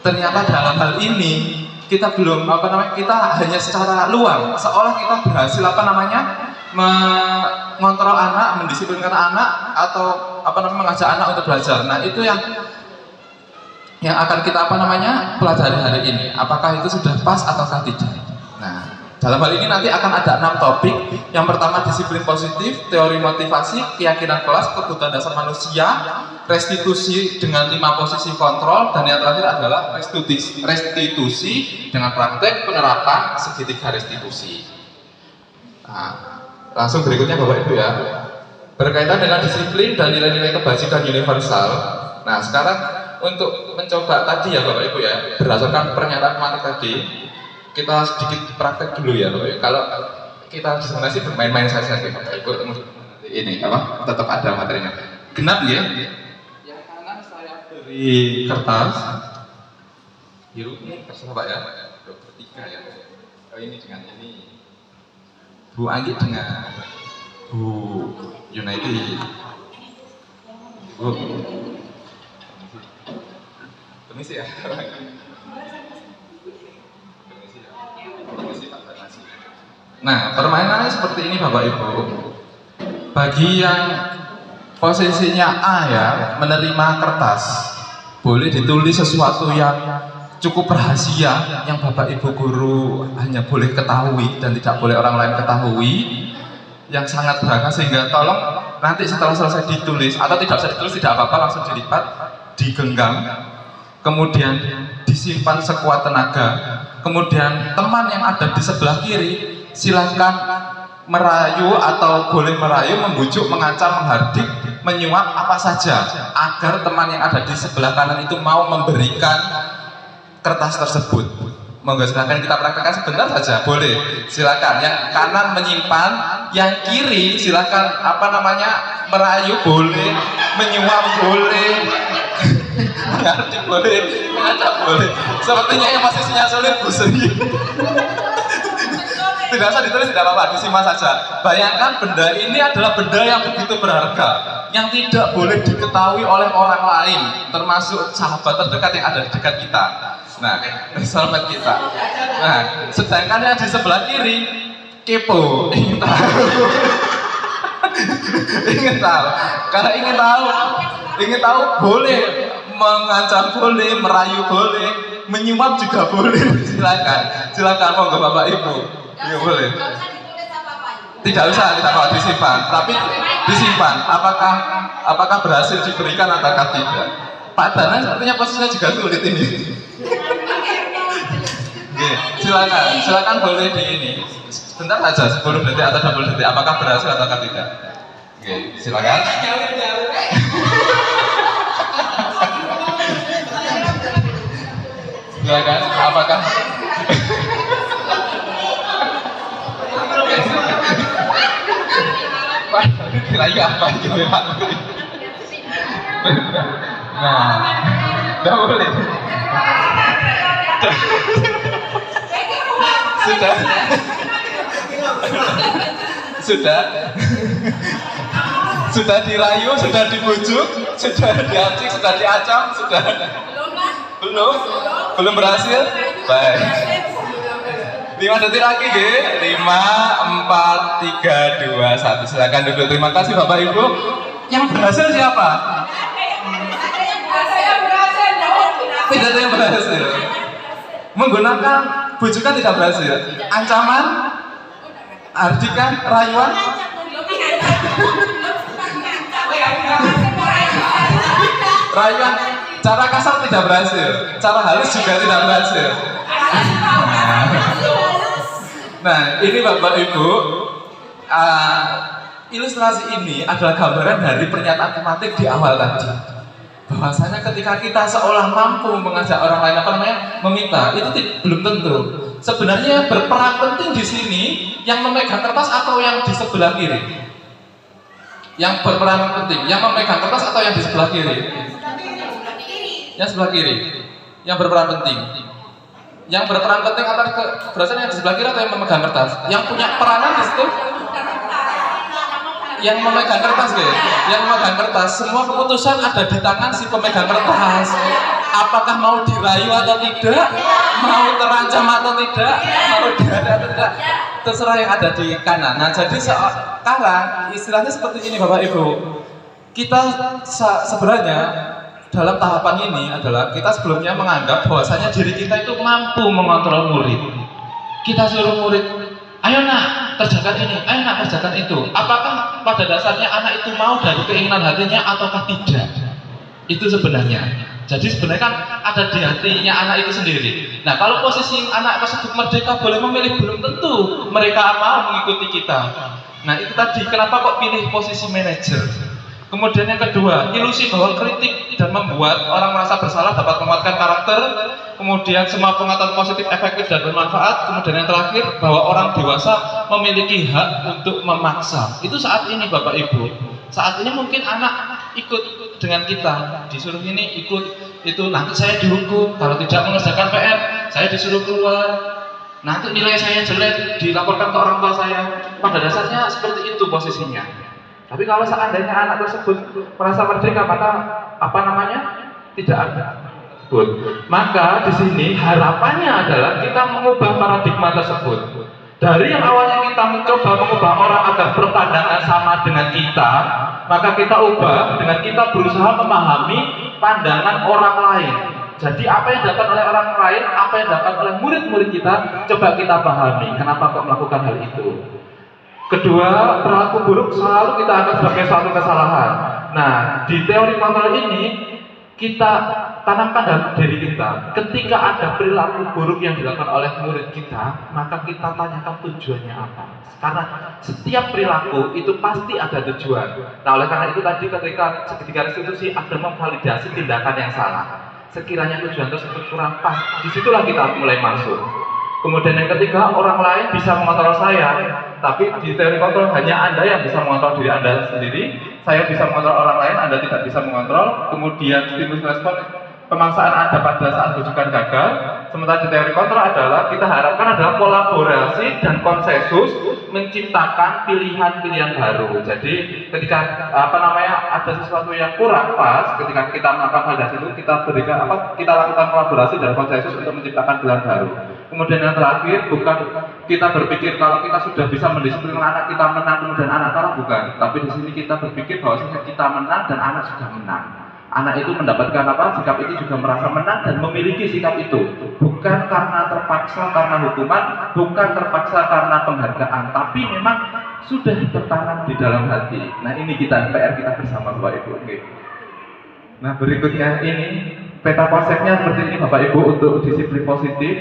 ternyata dalam hal ini kita belum kita hanya secara luar, seolah kita berhasil mengontrol anak, mendisiplinkan anak, atau mengajak anak untuk belajar. Nah, itu yang akan kita pelajari hari ini. Apakah itu sudah pas ataukah tidak? Nah, dalam hal ini nanti akan ada 6 topik. Yang pertama disiplin positif, teori motivasi, keyakinan kelas, kebutuhan dasar manusia, restitusi dengan 5 posisi kontrol, dan yang terakhir adalah restitusi dengan praktek penerapan segitiga restitusi. Nah, langsung berikutnya Bapak Ibu ya, berkaitan dengan disiplin dan nilai-nilai kebajikan universal. Nah, sekarang untuk mencoba tadi ya Bapak Ibu ya, berdasarkan pernyataan kemarin tadi, kita sedikit praktek dulu ya Bapak Ibu. Kalau kita sebenarnya sih bermain-main saja Bapak Ibu, ini tetap ada materinya. Genap ya. Yang kanan saya beri kertas biru, ini terserah Pak ya, dokter 3 ya. Oh, ini dengan ini Bu Anggi dengan Bu United. Permisi ya. Nah, permainannya seperti ini Bapak Ibu. Bagi yang posisinya A ya, menerima kertas, boleh ditulis sesuatu yang cukup rahasia, yang Bapak Ibu guru hanya boleh ketahui dan tidak boleh orang lain ketahui, yang sangat berharga, sehingga tolong nanti setelah selesai ditulis, atau tidak usah ditulis tidak apa-apa, langsung dilipat, digenggam, kemudian disimpan sekuat tenaga. Kemudian teman yang ada di sebelah kiri silahkan merayu atau boleh merayu, membujuk, mengancam, menghardik, menyuap apa saja agar teman yang ada di sebelah kanan itu mau memberikan kertas tersebut. Monggo silakan kita praktekkan sebentar saja, boleh. Silakan yang kanan menyimpan, yang kiri silakan merayu boleh, menyuap boleh. Menghardik boleh, mengacak boleh. Sepertinya yang posisinya sulit Bu Sri. Tidak usah ditulis, tidak apa-apa, disimpan saja. Bayangkan benda ini adalah benda yang begitu berharga, yang tidak boleh diketahui oleh orang lain, termasuk sahabat terdekat yang ada di dekat kita. Nah, sahabat kita. Nah, sedangkan yang di sebelah kiri kepo, ingin tahu. Kalau ingin tahu boleh, mengancam boleh, merayu boleh, menyuap juga boleh. Silakan monggo Bapak Ibu. Iya boleh. Tidak usah kita bawa, disimpan, tapi disimpan. Apakah berhasil diberikan ataukah tidak? Pak Dana sepertinya posisinya juga sulit ini. Silakan boleh di ini. Sebentar saja, 10 detik atau 20 detik. Apakah berhasil ataukah tidak? Oke, silakan. Silakan. Apakah? Lagi apa gitu ya Pak? Nah, tidak boleh. sudah sudah sudah dirayu, sudah dibujuk, sudah diacik, sudah diacam, sudah belum berhasil. Baik, 5 detik lagi, G. 5, 4, 3, 2, 1. Silakan duduk. Terima kasih Bapak Ibu. Yang berhasil siapa? Tidak ada yang berhasil. Menggunakan bujukan tidak berhasil. Ancaman, ardikan, rayuan. Rayuan, cara kasar tidak berhasil, cara halus juga tidak berhasil. Nah, ini Bapak Ibu, ilustrasi ini adalah gambaran dari pernyataan tematik di awal tadi. Bahwasanya ketika kita seolah mampu mengajak orang lain meminta, itu belum tentu. Sebenarnya berperan penting di sini yang memegang kertas atau yang di sebelah kiri. Yang berperan penting, yang memegang kertas atau yang di sebelah kiri? Yang sebelah kiri. Yang berperan penting. Yang berperan penting atas keberhasilan yang di sebelah kiri atau yang memegang kertas? Yang punya peranan di situ? Yang memegang kertas, deh. Yang memegang kertas, semua keputusan ada di tangan si pemegang kertas. Apakah mau dirayu atau tidak, mau terancam atau tidak, mau diada atau tidak, terserah yang ada di kanan. Nah, jadi sekarang istilahnya seperti ini Bapak Ibu. Kita sebenarnya dalam tahapan ini adalah kita sebelumnya menganggap bahwasanya diri kita itu mampu mengontrol murid. Kita suruh murid, ayo nak kerjakan ini, ayo nak kerjakan itu. Apakah pada dasarnya anak itu mau dari keinginan hatinya ataukah tidak? Itu sebenarnya. Jadi sebenarnya kan ada di hatinya anak itu sendiri. Nah, kalau posisi anak tersebut merdeka boleh memilih, belum tentu mereka mau mengikuti kita. Nah, itu tadi kenapa kok pilih posisi manajer. Kemudian yang kedua, ilusi bahwa kritik dan membuat orang merasa bersalah dapat menguatkan karakter. Kemudian semua pengetahuan positif, efektif dan bermanfaat. Kemudian yang terakhir, bahwa orang dewasa memiliki hak untuk memaksa. Itu saat ini Bapak Ibu. Saat ini mungkin anak ikut dengan kita, disuruh ini ikut itu, nanti saya dihukum kalau tidak mengerjakan PR, saya disuruh keluar, nanti nilai saya jelek, dilaporkan ke orang tua saya. Pada dasarnya seperti itu posisinya. Tapi kalau seandainya anak tersebut merasa merdeka, maka tidak ada. Maka di sini harapannya adalah kita mengubah paradigma tersebut. Dari yang awalnya kita mencoba mengubah orang agar berpandangan sama dengan kita, maka kita ubah dengan kita berusaha memahami pandangan orang lain. Jadi apa yang dilakukan oleh orang lain, apa yang dilakukan oleh murid-murid kita, coba kita pahami kenapa kok melakukan hal itu. Kedua, perilaku buruk selalu kita anggap sebagai suatu kesalahan. Nah, di teori kontrol ini kita tanamkan dalam diri kita. Ketika ada perilaku buruk yang dilakukan oleh murid kita, maka kita tanyakan tujuannya apa. Karena setiap perilaku itu pasti ada tujuan. Nah, oleh karena itu tadi ketika segitiga restitusi ada memvalidasi tindakan yang salah. Sekiranya tujuan tersebut kurang pas, disitulah kita mulai masuk. Kemudian yang ketiga, orang lain bisa mengontrol saya, tapi di teori kontrol hanya Anda yang bisa mengontrol diri Anda sendiri. Saya bisa mengontrol orang lain, Anda tidak bisa mengontrol. Kemudian stimulus respon, pemaksaan Anda pada saat bujukan gagal. Sementara di teori kontrol adalah kita harapkan adalah kolaborasi dan konsensus menciptakan pilihan-pilihan baru. Jadi ketika ada sesuatu yang kurang pas, ketika kita melakukan validasi itu kita lakukan kolaborasi dan konsensus untuk menciptakan pilihan baru. Kemudian yang terakhir, bukan kita berpikir kalau kita sudah bisa mendisiplinkan anak kita menang kemudian anak kalah, bukan. Tapi di sini kita berpikir bahwasanya kita menang dan anak sudah menang. Anak itu mendapatkan sikap itu juga merasa menang dan memiliki sikap itu. Bukan karena terpaksa karena hukuman, bukan terpaksa karena penghargaan, tapi memang sudah tertanam di dalam hati. Nah, ini PR kita bersama Bapak Ibu. Oke. Nah, berikutnya ini peta konsepnya seperti ini Bapak Ibu untuk disiplin positif,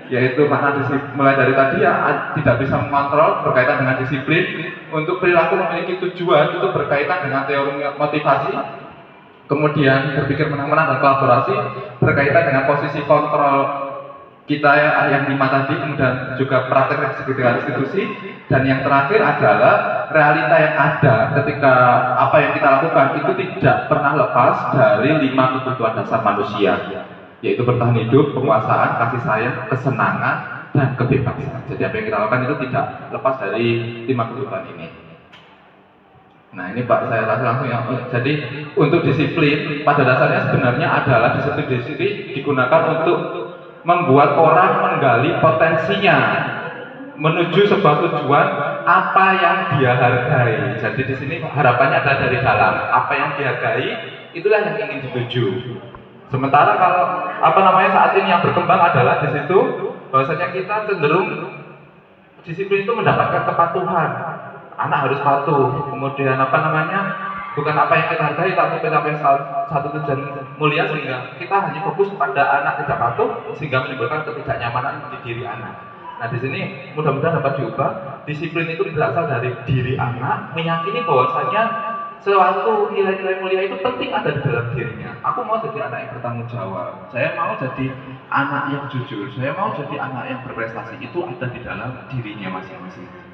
yaitu makna disiplin mulai dari tadi ya tidak bisa mengontrol berkaitan dengan disiplin. Untuk perilaku memiliki tujuan itu berkaitan dengan teori motivasi. Kemudian berpikir menang-menang dan kolaborasi berkaitan dengan posisi kontrol kita yang 5 tadi, kemudian juga praktek segitiga restitusi, dan yang terakhir adalah realita yang ada ketika apa yang kita lakukan itu tidak pernah lepas dari 5 kebutuhan dasar manusia, yaitu bertahan hidup, penguasaan, kasih sayang, kesenangan, dan kebebasan. Jadi apa yang kita lakukan itu tidak lepas dari 5 kebutuhan ini. Nah ini Pak, saya rasa langsung ya. Jadi untuk disiplin pada dasarnya sebenarnya adalah disiplin digunakan untuk membuat orang menggali potensinya menuju sebuah tujuan apa yang dia hargai. Jadi di sini harapannya adalah dari dalam apa yang dihargai itulah yang ingin dituju. Sementara kalau saat ini yang berkembang adalah di situ bahwasanya kita cenderung disiplin itu mendapatkan kepatuhan. Anak harus patuh. Kemudian bukan apa yang kita hargai tapi mencapai satu tujuan mulia sehingga kita hanya fokus pada anak tidak patuh sehingga menimbulkan ketidaknyamanan di diri anak. Nah di sini mudah-mudahan dapat diubah. Disiplin itu berasal dari diri anak meyakini bahwasanya suatu nilai-nilai mulia itu penting ada di dalam dirinya. Aku mau jadi anak yang bertanggung jawab. Saya mau jadi anak yang jujur. Saya mau jadi anak yang berprestasi. Itu ada di dalam dirinya masing-masing.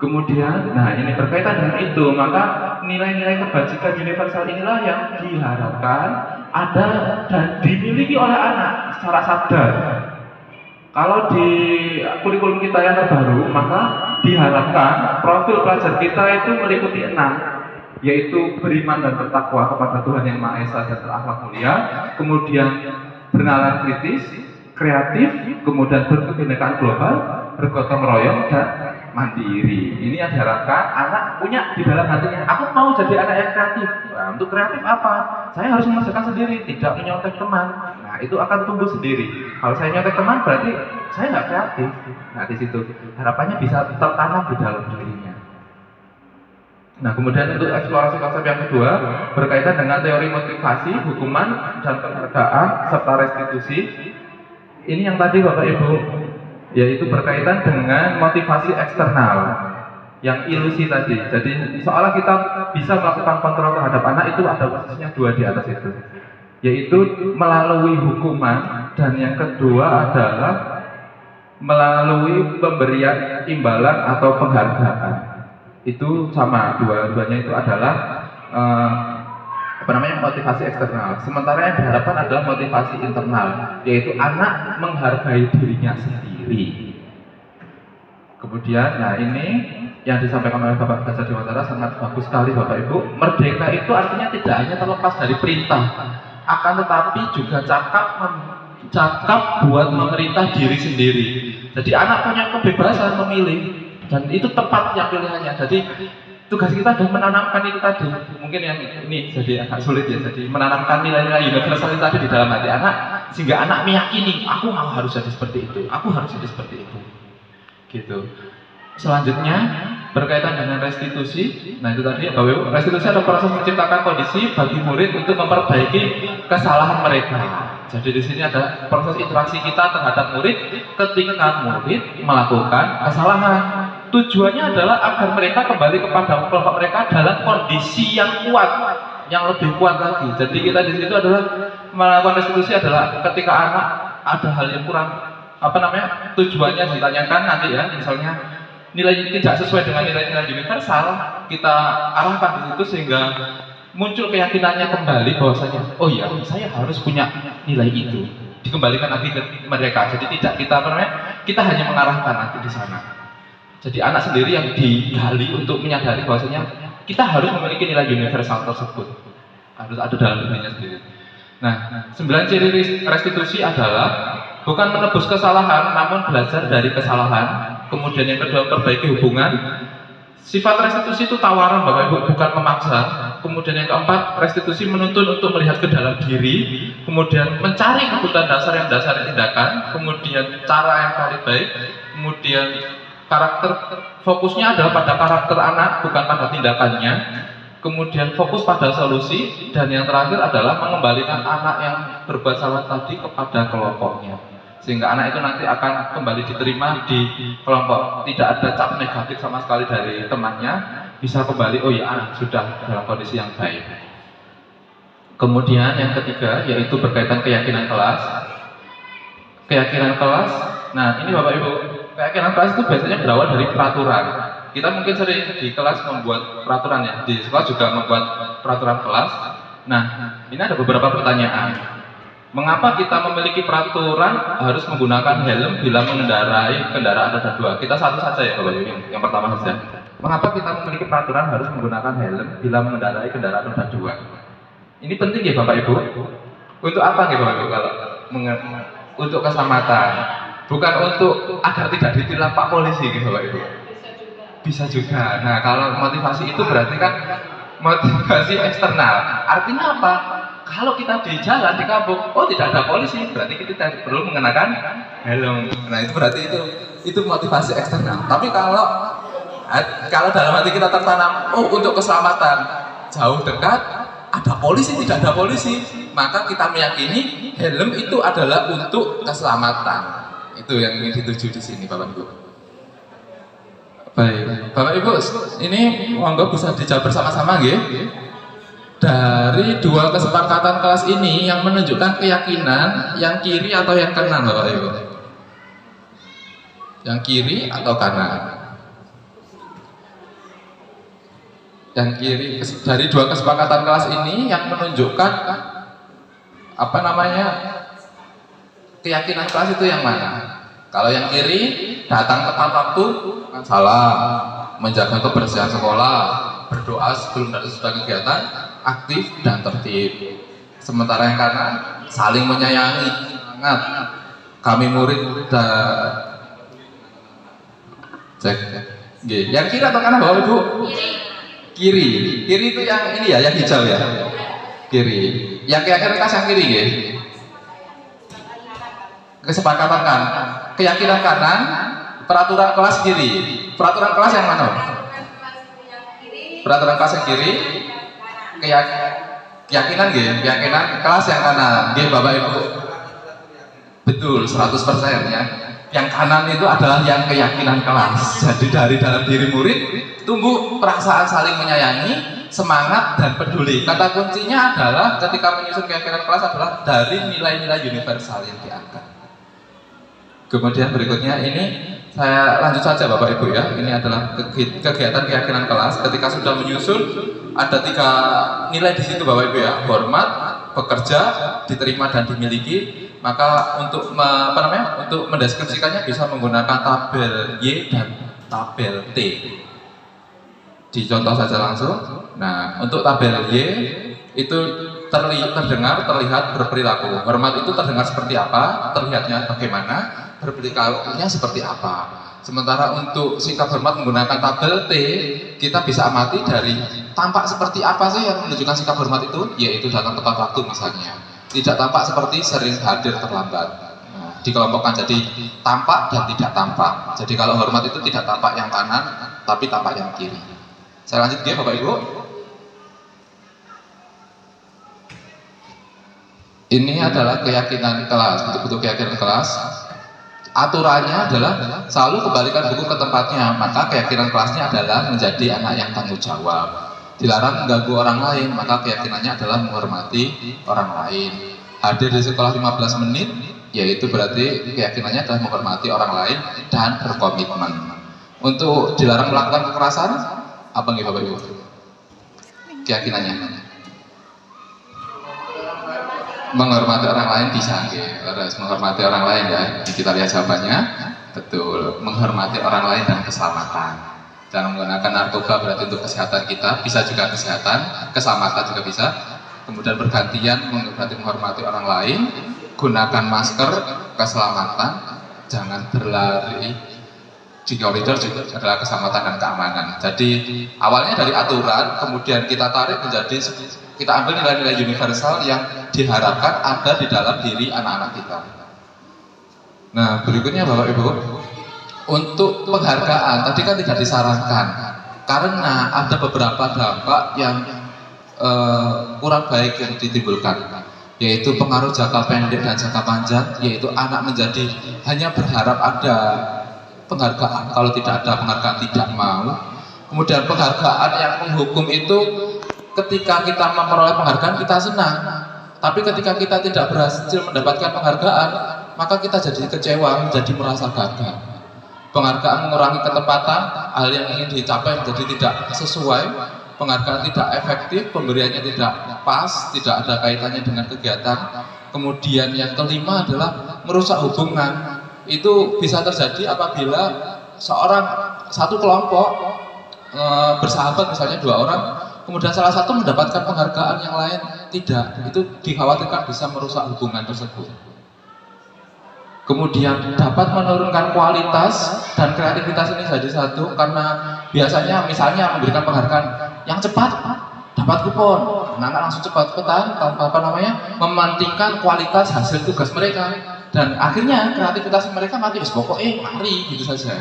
Kemudian, nah ini berkaitan dengan itu, maka nilai-nilai kebajikan universal inilah yang diharapkan ada dan dimiliki oleh anak secara sadar. Kalau di kurikulum kita yang terbaru, maka diharapkan profil pelajar kita itu meliputi 6, yaitu beriman dan bertakwa kepada Tuhan Yang Maha Esa dan berakhlak mulia, kemudian bernalar kritis, kreatif, kemudian berkebinekaan global, bergotong royong dan mandiri. Ini yang diharapkan anak punya di dalam hatinya. Aku mau jadi anak yang kreatif. Nah, untuk kreatif apa? Saya harus mengerjakan sendiri, tidak menyontek teman. Nah, itu akan tumbuh sendiri. Kalau saya nyontek teman berarti saya nggak kreatif. Nah, di situ harapannya bisa tertanam di dalam dirinya. Nah, kemudian untuk eksplorasi konsep yang kedua berkaitan dengan teori motivasi, hukuman dan penghargaan serta restitusi. Ini yang tadi Bapak Ibu, yaitu berkaitan dengan motivasi eksternal yang ilusi tadi. Jadi seolah kita bisa melakukan kontrol terhadap anak itu ada posisinya 2 di atas itu, yaitu melalui hukuman dan yang kedua adalah melalui pemberian imbalan atau penghargaan. Itu sama, dua-duanya itu adalah motivasi eksternal. Sementara yang diharapkan adalah motivasi internal, yaitu anak menghargai dirinya sendiri. Kemudian, nah ini yang disampaikan oleh Bapak Fajar Dewantara sangat bagus sekali Bapak Ibu. Merdeka itu artinya tidak hanya terlepas dari perintah, akan tetapi juga cakap buat memerintah diri sendiri. Jadi anak punya kebebasan memilih dan itu tepat yang pilihannya. Jadi tugas kita adalah menanamkan itu tadi. Mungkin yang ini jadi agak sulit ya. Jadi menanamkan nilai-nilai universal tadi di dalam hati anak sehingga anak meyakini aku harus jadi seperti itu, aku harus jadi seperti itu. Gitu. Selanjutnya berkaitan dengan restitusi. Nah itu tadi ya Bapak Ibu, restitusi adalah proses menciptakan kondisi bagi murid untuk memperbaiki kesalahan mereka. Jadi di sini ada proses interaksi kita terhadap murid ketika murid melakukan kesalahan. Tujuannya adalah agar mereka kembali kepada kelompok mereka dalam kondisi yang kuat, yang lebih kuat lagi. Jadi kita di situ adalah melakukan restitusi adalah ketika anak ada hal yang kurang tujuannya ditanyakan nanti ya, misalnya nilai tidak sesuai dengan nilai-nilai universal, kita arahkan di situ sehingga muncul keyakinannya kembali bahwasanya oh iya saya harus punya nilai itu, dikembalikan lagi ke mereka. Jadi tidak kita hanya mengarahkan nanti di sana. Jadi anak sendiri yang digali untuk menyadari bahwasanya kita harus memiliki nilai universal tersebut, harus ada dalam dirinya sendiri. Nah, 9 ciri restitusi adalah bukan menebus kesalahan, namun belajar dari kesalahan. Kemudian yang kedua, perbaiki hubungan. Sifat restitusi itu tawaran Bapak Ibu, bukan memaksa. Kemudian yang keempat, restitusi menuntun untuk melihat ke dalam diri. Kemudian mencari kebutuhan dasar yang dasar tindakan. Kemudian cara yang paling baik. Kemudian karakter, fokusnya adalah pada karakter anak, bukan pada tindakannya. Kemudian fokus pada solusi. Dan yang terakhir adalah mengembalikan anak yang berbuat salah tadi kepada kelompoknya, sehingga anak itu nanti akan kembali diterima di kelompok, tidak ada cap negatif sama sekali dari temannya, bisa kembali oh ya sudah dalam kondisi yang baik. Kemudian yang ketiga yaitu berkaitan keyakinan kelas. Keyakinan kelas, nah ini Bapak Ibu, keyakinan kelas itu biasanya berawal dari peraturan. Kita mungkin sering di kelas membuat peraturan ya, di sekolah juga membuat peraturan kelas. Nah, ini ada beberapa pertanyaan. Mengapa kita memiliki peraturan harus menggunakan helm bila mengendarai kendaraan roda 2? Kita satu saja ya Bapak Ibu, yang pertama saja. Mengapa kita memiliki peraturan harus menggunakan helm bila mengendarai kendaraan roda 2? Ini penting ya Bapak Ibu. Untuk apa ya Bapak Ibu? Kalau untuk keselamatan, bukan untuk agar tidak ditilang Pak Polisi gitu Bapak Ibu. Bisa juga. Nah, kalau motivasi itu berarti kan motivasi eksternal. Artinya apa? Kalau kita di jalan di kampung, oh tidak ada polisi, berarti kita tidak perlu mengenakan helm. Nah itu berarti itu motivasi eksternal. Tapi kalau dalam hati kita tertanam, oh untuk keselamatan jauh dekat, ada polisi tidak ada polisi, maka kita meyakini helm itu adalah untuk keselamatan. Itu yang ingin dituju di sini, Bapak Ibu. Baik, Bapak Ibu, ini monggo bisa dijawab bersama-sama, nggih. Dari dua kesepakatan kelas ini yang menunjukkan keyakinan yang kiri atau yang kanan Bapak Ibu? Yang kiri atau kanan? Yang kiri, dari dua kesepakatan kelas ini yang menunjukkan apa namanya keyakinan kelas itu yang mana? Kalau yang kiri datang tepat waktu kan salah, menjaga kebersihan sekolah, berdoa sebelum dan sesudah kegiatan, aktif dan tertib. Sementara yang kanan saling menyayangi, sangat. Kami murid cek. Yang kiri atau kanan Bapak Ibu? Kiri. Kiri itu yang ini ya, yang hijau ya. Kiri. Yang keyakinan kelas yang kiri ya. Kesepakatan kan. Keyakinan kanan, peraturan kelas kiri. Peraturan kelas yang mana? Peraturan kelas yang kiri. Keyakinan nggih, keyakinan kelas yang kanan nggih Bapak Ibu. Betul, 100% ya. Yang kanan itu adalah yang keyakinan kelas. Jadi dari dalam diri murid tumbuh perasaan saling menyayangi, semangat dan peduli. Kata kuncinya adalah ketika menyusun keyakinan kelas adalah dari nilai-nilai universal yang diangkat. Kemudian berikutnya ini saya lanjut saja Bapak Ibu ya. Ini adalah kegiatan keyakinan kelas. Ketika sudah menyusun ada 3 nilai di situ Bapak Ibu ya. Hormat, bekerja, diterima dan dimiliki. Maka untuk untuk mendeskripsikannya bisa menggunakan tabel Y dan tabel T. Dicontoh saja langsung. Nah, untuk tabel Y itu terdengar, terlihat, berperilaku. Hormat itu terdengar seperti apa, terlihatnya bagaimana, berperilakunya seperti apa. Sementara untuk sikap hormat menggunakan tabel T, kita bisa amati dari tampak seperti apa sih yang menunjukkan sikap hormat itu, yaitu datang tepat waktu misalnya. Tidak tampak seperti sering hadir terlambat. Nah, dikelompokkan jadi tampak dan tidak tampak. Jadi kalau hormat itu tidak tampak yang kanan, tapi tampak yang kiri. Saya lanjut ya Bapak Ibu. Ini adalah keyakinan kelas, bentuk-bentuk keyakinan kelas. Aturannya adalah selalu kembalikan buku ke tempatnya, maka keyakinan kelasnya adalah menjadi anak yang tanggung jawab. Dilarang mengganggu orang lain, maka keyakinannya adalah menghormati orang lain. Hadir di sekolah 15 menit, yaitu berarti keyakinannya adalah menghormati orang lain dan berkomitmen. Untuk dilarang melakukan kekerasan, apa nih Bapak Ibu? Keyakinannya menghormati orang lain bisa, harus menghormati orang lain ya. Kita lihat jawabannya, betul. Menghormati orang lain dan keselamatan. Jangan menggunakan narkoba berarti untuk kesehatan kita, bisa juga kesehatan, keselamatan juga bisa. Kemudian bergantian berarti menghormati orang lain, gunakan masker, keselamatan, jangan berlari di koridor juga adalah keselamatan dan keamanan. Jadi awalnya dari aturan, kemudian kita tarik menjadi kita ambil nilai-nilai universal yang diharapkan ada di dalam diri anak-anak kita. Nah, berikutnya Bapak Ibu, untuk penghargaan tadi kan tidak disarankan karena ada beberapa dampak yang kurang baik yang ditimbulkan, yaitu pengaruh jangka pendek dan jangka panjang, yaitu anak menjadi hanya berharap ada penghargaan, kalau tidak ada penghargaan tidak mau. Kemudian penghargaan yang menghukum itu ketika kita memperoleh penghargaan kita senang, tapi ketika kita tidak berhasil mendapatkan penghargaan maka kita jadi kecewa, menjadi merasa gagal. Penghargaan mengurangi ketepatan, hal yang ingin dicapai menjadi tidak sesuai, penghargaan tidak efektif, pemberiannya tidak pas, tidak ada kaitannya dengan kegiatan, Kemudian yang kelima adalah merusak hubungan. Itu bisa terjadi apabila satu kelompok bersahabat, misalnya 2 orang, kemudian salah satu mendapatkan penghargaan, yang lain tidak. Itu dikhawatirkan bisa merusak hubungan tersebut. Kemudian dapat menurunkan kualitas dan kreativitas ini jadi satu, karena biasanya misalnya memberikan penghargaan yang cepat dapat kupon, anak-anak langsung cepat-cepatan tanpa mementingkan kualitas hasil tugas mereka, dan akhirnya kreativitas mereka mati. Pokoknya lari gitu saja.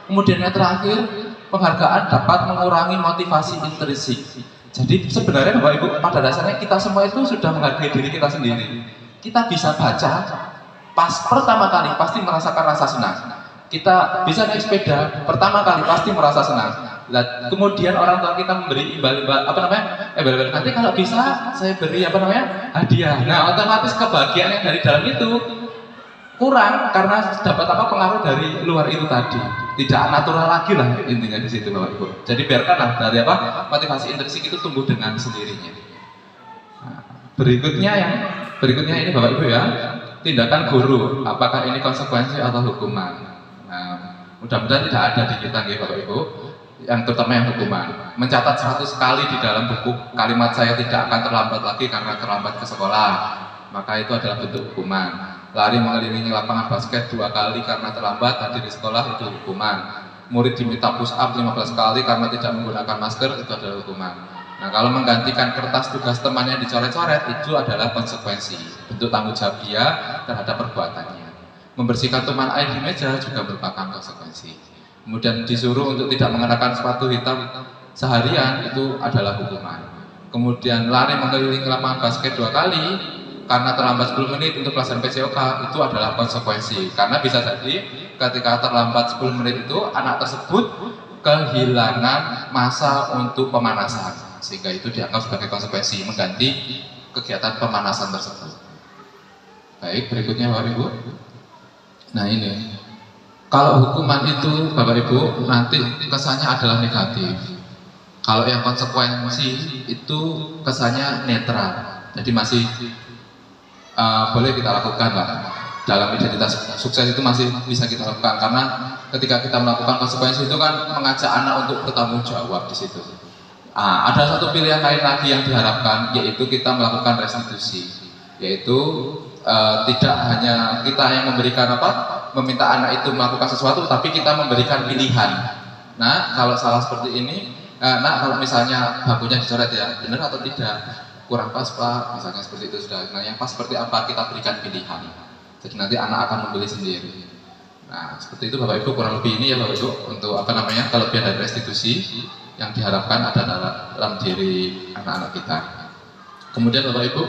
Kemudian yang terakhir, penghargaan dapat mengurangi motivasi intrinsik. Jadi sebenarnya Bapak Ibu, pada dasarnya kita semua itu sudah menghargai diri kita sendiri. Kita bisa baca, pas pertama kali pasti merasakan rasa senang. Kita bisa naik sepeda, pertama kali pasti merasa senang. Kemudian orang tua kita memberi imbal-imbal, nanti kalau bisa saya beri hadiah. Nah, otomatis kebahagiaan yang dari dalam itu kurang karena dapat pengaruh dari luar itu tadi. Tidak natural lagi lah intinya di situ Bapak Ibu. Jadi biarkanlah dari motivasi intrinsik itu tumbuh dengan sendirinya. Nah, berikutnya ini Bapak Ibu ya, tindakan guru, apakah ini konsekuensi atau hukuman? Nah, mudah-mudahan tidak ada di kita ya Bapak Ibu, yang terutama yang hukuman. Mencatat 100 kali di dalam buku kalimat saya tidak akan terlambat lagi karena terlambat ke sekolah, maka itu adalah bentuk hukuman. Lari mengelilingi lapangan basket 2 kali karena terlambat hadir di sekolah, itu hukuman. Murid diminta push up 15 kali karena tidak menggunakan masker, itu adalah hukuman. Nah, kalau menggantikan kertas tugas temannya dicoret-coret, itu adalah konsekuensi, bentuk tanggung jawab dia terhadap perbuatannya. Membersihkan tumpahan air di meja juga merupakan konsekuensi. Kemudian disuruh untuk tidak mengenakan sepatu hitam seharian, itu adalah hukuman. Kemudian lari mengelilingi lapangan basket 2 kali karena terlambat 10 menit untuk pelajaran PCOK, itu adalah konsekuensi. Karena bisa jadi ketika terlambat 10 menit itu anak tersebut kehilangan masa untuk pemanasan, sehingga itu dianggap sebagai konsekuensi mengganti kegiatan pemanasan tersebut. Baik, berikutnya Bapak Ibu. Nah ini, kalau hukuman itu Bapak Ibu nanti kesannya adalah negatif. Kalau yang konsekuensi itu kesannya netral. Jadi masih boleh kita lakukan lah. Dalam identitas sukses itu masih bisa kita lakukan, karena ketika kita melakukan konsekuensi itu kan mengajak anak untuk bertanggung jawab di situ. Ada satu pilihan lain lagi yang diharapkan, yaitu kita melakukan restitusi, yaitu tidak hanya kita yang memberikan meminta anak itu melakukan sesuatu, tapi kita memberikan pilihan. Nah, kalau salah seperti ini, kalau misalnya bakunya dicoret ya, benar atau tidak, kurang pas Pak, misalnya seperti itu sudah. Nah, yang pas seperti apa, kita berikan pilihan. Jadi nanti anak akan memilih sendiri. Nah, seperti itu Bapak Ibu, kurang lebih ini ya Bapak Ibu, untuk kelebihan dari restitusi yang diharapkan ada dalam diri anak-anak kita. Kemudian Bapak Ibu,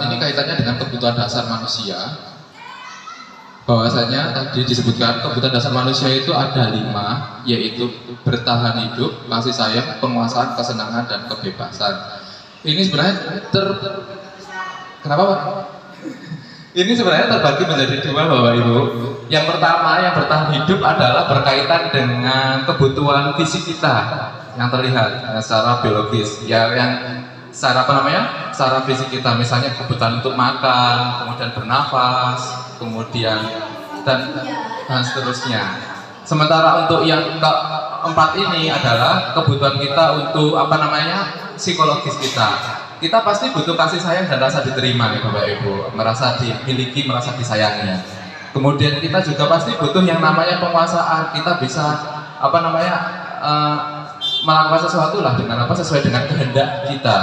ini kaitannya dengan kebutuhan dasar manusia. Bahwasanya tadi disebutkan kebutuhan dasar manusia itu ada 5, yaitu bertahan hidup, kasih sayang, penguasaan, kesenangan, dan kebebasan. Ini sebenarnya kenapa Pak? Ini sebenarnya terbagi menjadi 2 Bapak Ibu. Yang pertama, yang bertahan hidup adalah berkaitan dengan kebutuhan fisik kita yang terlihat secara biologis, ya, yang secara secara fisik kita, misalnya kebutuhan untuk makan, kemudian bernafas, kemudian dan seterusnya. Sementara untuk yang keempat ini adalah kebutuhan kita untuk psikologis kita. Kita pasti butuh kasih sayang dan rasa diterima ya Bapak Ibu, merasa dimiliki, merasa disayangi. Kemudian kita juga pasti butuh yang namanya penguasaan. Kita bisa melakukan sesuatu lah dengan sesuai dengan kehendak kita.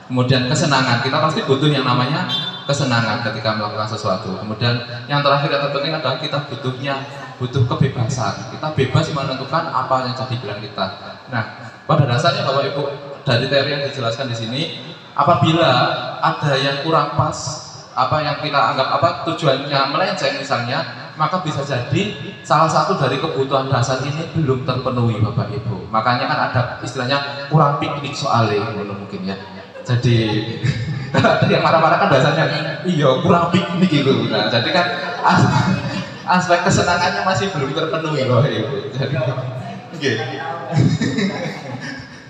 Kemudian kesenangan, kita pasti butuh yang namanya kesenangan ketika melakukan sesuatu. Kemudian yang terakhir yang terpenting adalah kita butuh kebebasan. Kita bebas menentukan apa yang jadi pilihan kita. Nah, pada dasarnya Bapak Ibu, dari teori yang dijelaskan di sini, apabila ada yang kurang pas, yang kita anggap tujuannya melenceng misalnya, maka bisa jadi salah satu dari kebutuhan dasar ini belum terpenuhi Bapak Ibu. Makanya kan ada istilahnya kurang piknik soalnya mungkin ya. Jadi ada yang marah-marah kan dasarnya iya kurang piknik gitu. Nah, jadi kan aspek kesenangannya masih belum terpenuhi Bapak Ibu.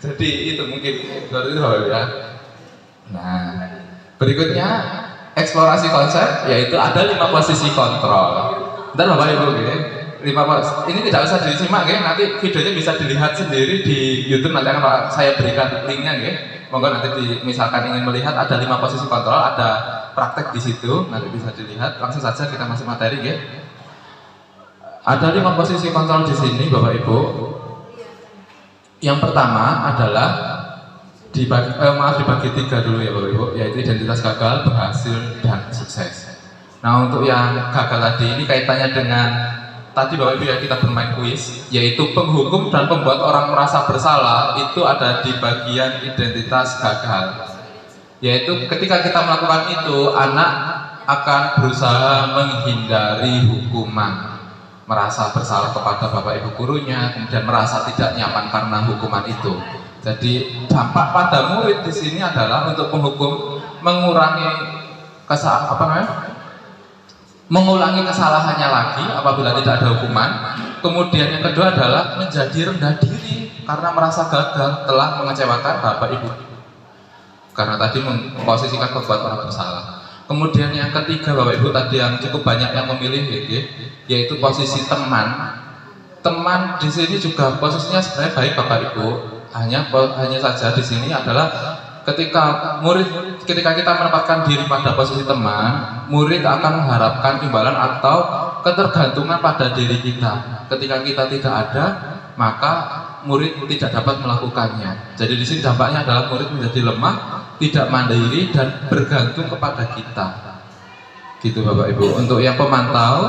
Jadi itu mungkin seperti itu Bapak Ibu ya. Nah, berikutnya eksplorasi konsep, yaitu ada 5 posisi kontrol. Ntar Bapak Ibu gitu. Ini tidak usah disimak ya, nanti videonya bisa dilihat sendiri di YouTube, nanti akan saya berikan linknya ya. Monggo nanti misalkan ingin melihat ada 5 posisi kontrol, ada praktek di situ, nanti bisa dilihat. Langsung saja kita masuk materi ya. Ada 5 posisi kontrol di sini Bapak Ibu. Yang pertama adalah dibagi 3 dulu ya Bapak Ibu, yaitu identitas gagal, berhasil, dan sukses. Nah untuk yang gagal tadi ini kaitannya dengan tadi Bapak Ibu ya, kita bermain kuis, yaitu penghukum dan pembuat orang merasa bersalah itu ada di bagian identitas gagal. Yaitu ketika kita melakukan itu, anak akan berusaha menghindari hukuman, merasa bersalah kepada Bapak Ibu gurunya, kemudian merasa tidak nyaman karena hukuman itu. Jadi dampak pada murid di sini adalah untuk penghukum mengurangi mengulangi kesalahannya lagi apabila tidak ada hukuman. Kemudian yang kedua adalah menjadi rendah diri karena merasa gagal telah mengecewakan Bapak Ibu, karena tadi memposisikan pembuat orang bersalah. Kemudian yang ketiga Bapak Ibu tadi yang cukup banyak yang memilih yaitu posisi teman. Teman di sini juga posisinya sebenarnya baik Bapak Ibu. Hanya saja di sini adalah ketika kita menempatkan diri pada posisi teman, murid akan mengharapkan imbalan atau ketergantungan pada diri kita. Ketika kita tidak ada, maka murid tidak dapat melakukannya. Jadi di sini dampaknya adalah murid menjadi lemah, tidak mandiri, dan bergantung kepada kita. Gitu Bapak Ibu. Untuk yang pemantau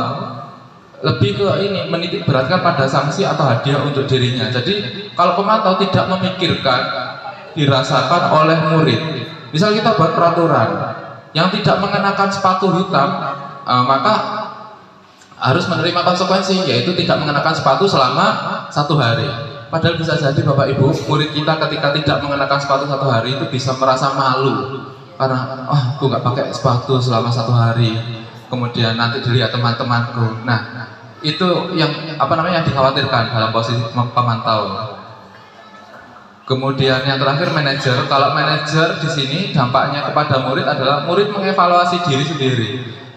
lebih ke ini, menitik beratkan pada sanksi atau hadiah untuk dirinya. Jadi kalau pemantau tidak memikirkan dirasakan oleh murid. Misal kita buat peraturan yang tidak mengenakan sepatu hitam, maka harus menerima konsekuensi, yaitu tidak mengenakan sepatu selama 1 hari. Padahal bisa jadi Bapak Ibu, murid kita ketika tidak mengenakan sepatu 1 hari itu bisa merasa malu karena aku nggak pakai sepatu selama 1 hari. Kemudian nanti dilihat teman-temanku. Nah, itu yang yang dikhawatirkan dalam posisi pemantau. Kemudian yang terakhir manajer. Kalau manajer di sini dampaknya kepada murid adalah murid mengevaluasi diri sendiri.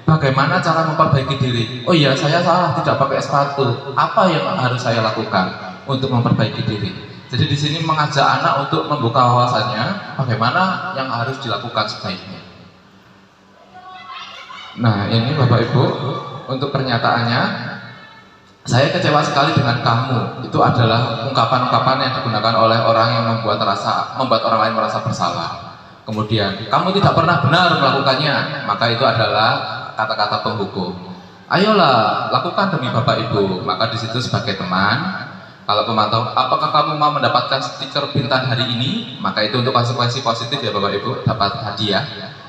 Bagaimana cara memperbaiki diri? Oh iya, saya salah tidak pakai sepatu. Apa yang harus saya lakukan untuk memperbaiki diri? Jadi di sini mengajak anak untuk membuka wawasannya, bagaimana yang harus dilakukan sebaiknya. Nah, ini Bapak Ibu untuk pernyataannya. Saya kecewa sekali dengan kamu. Itu adalah ungkapan-ungkapan yang digunakan oleh orang yang membuat orang lain merasa bersalah. Kemudian, kamu tidak pernah benar melakukannya, maka itu adalah kata-kata penghukum. Ayolah, lakukan demi Bapak Ibu. Maka di situ sebagai teman, kalau pemantau, apakah kamu mau mendapatkan stiker bintang hari ini? Maka itu untuk konsekuensi positif ya Bapak Ibu, dapat hadiah.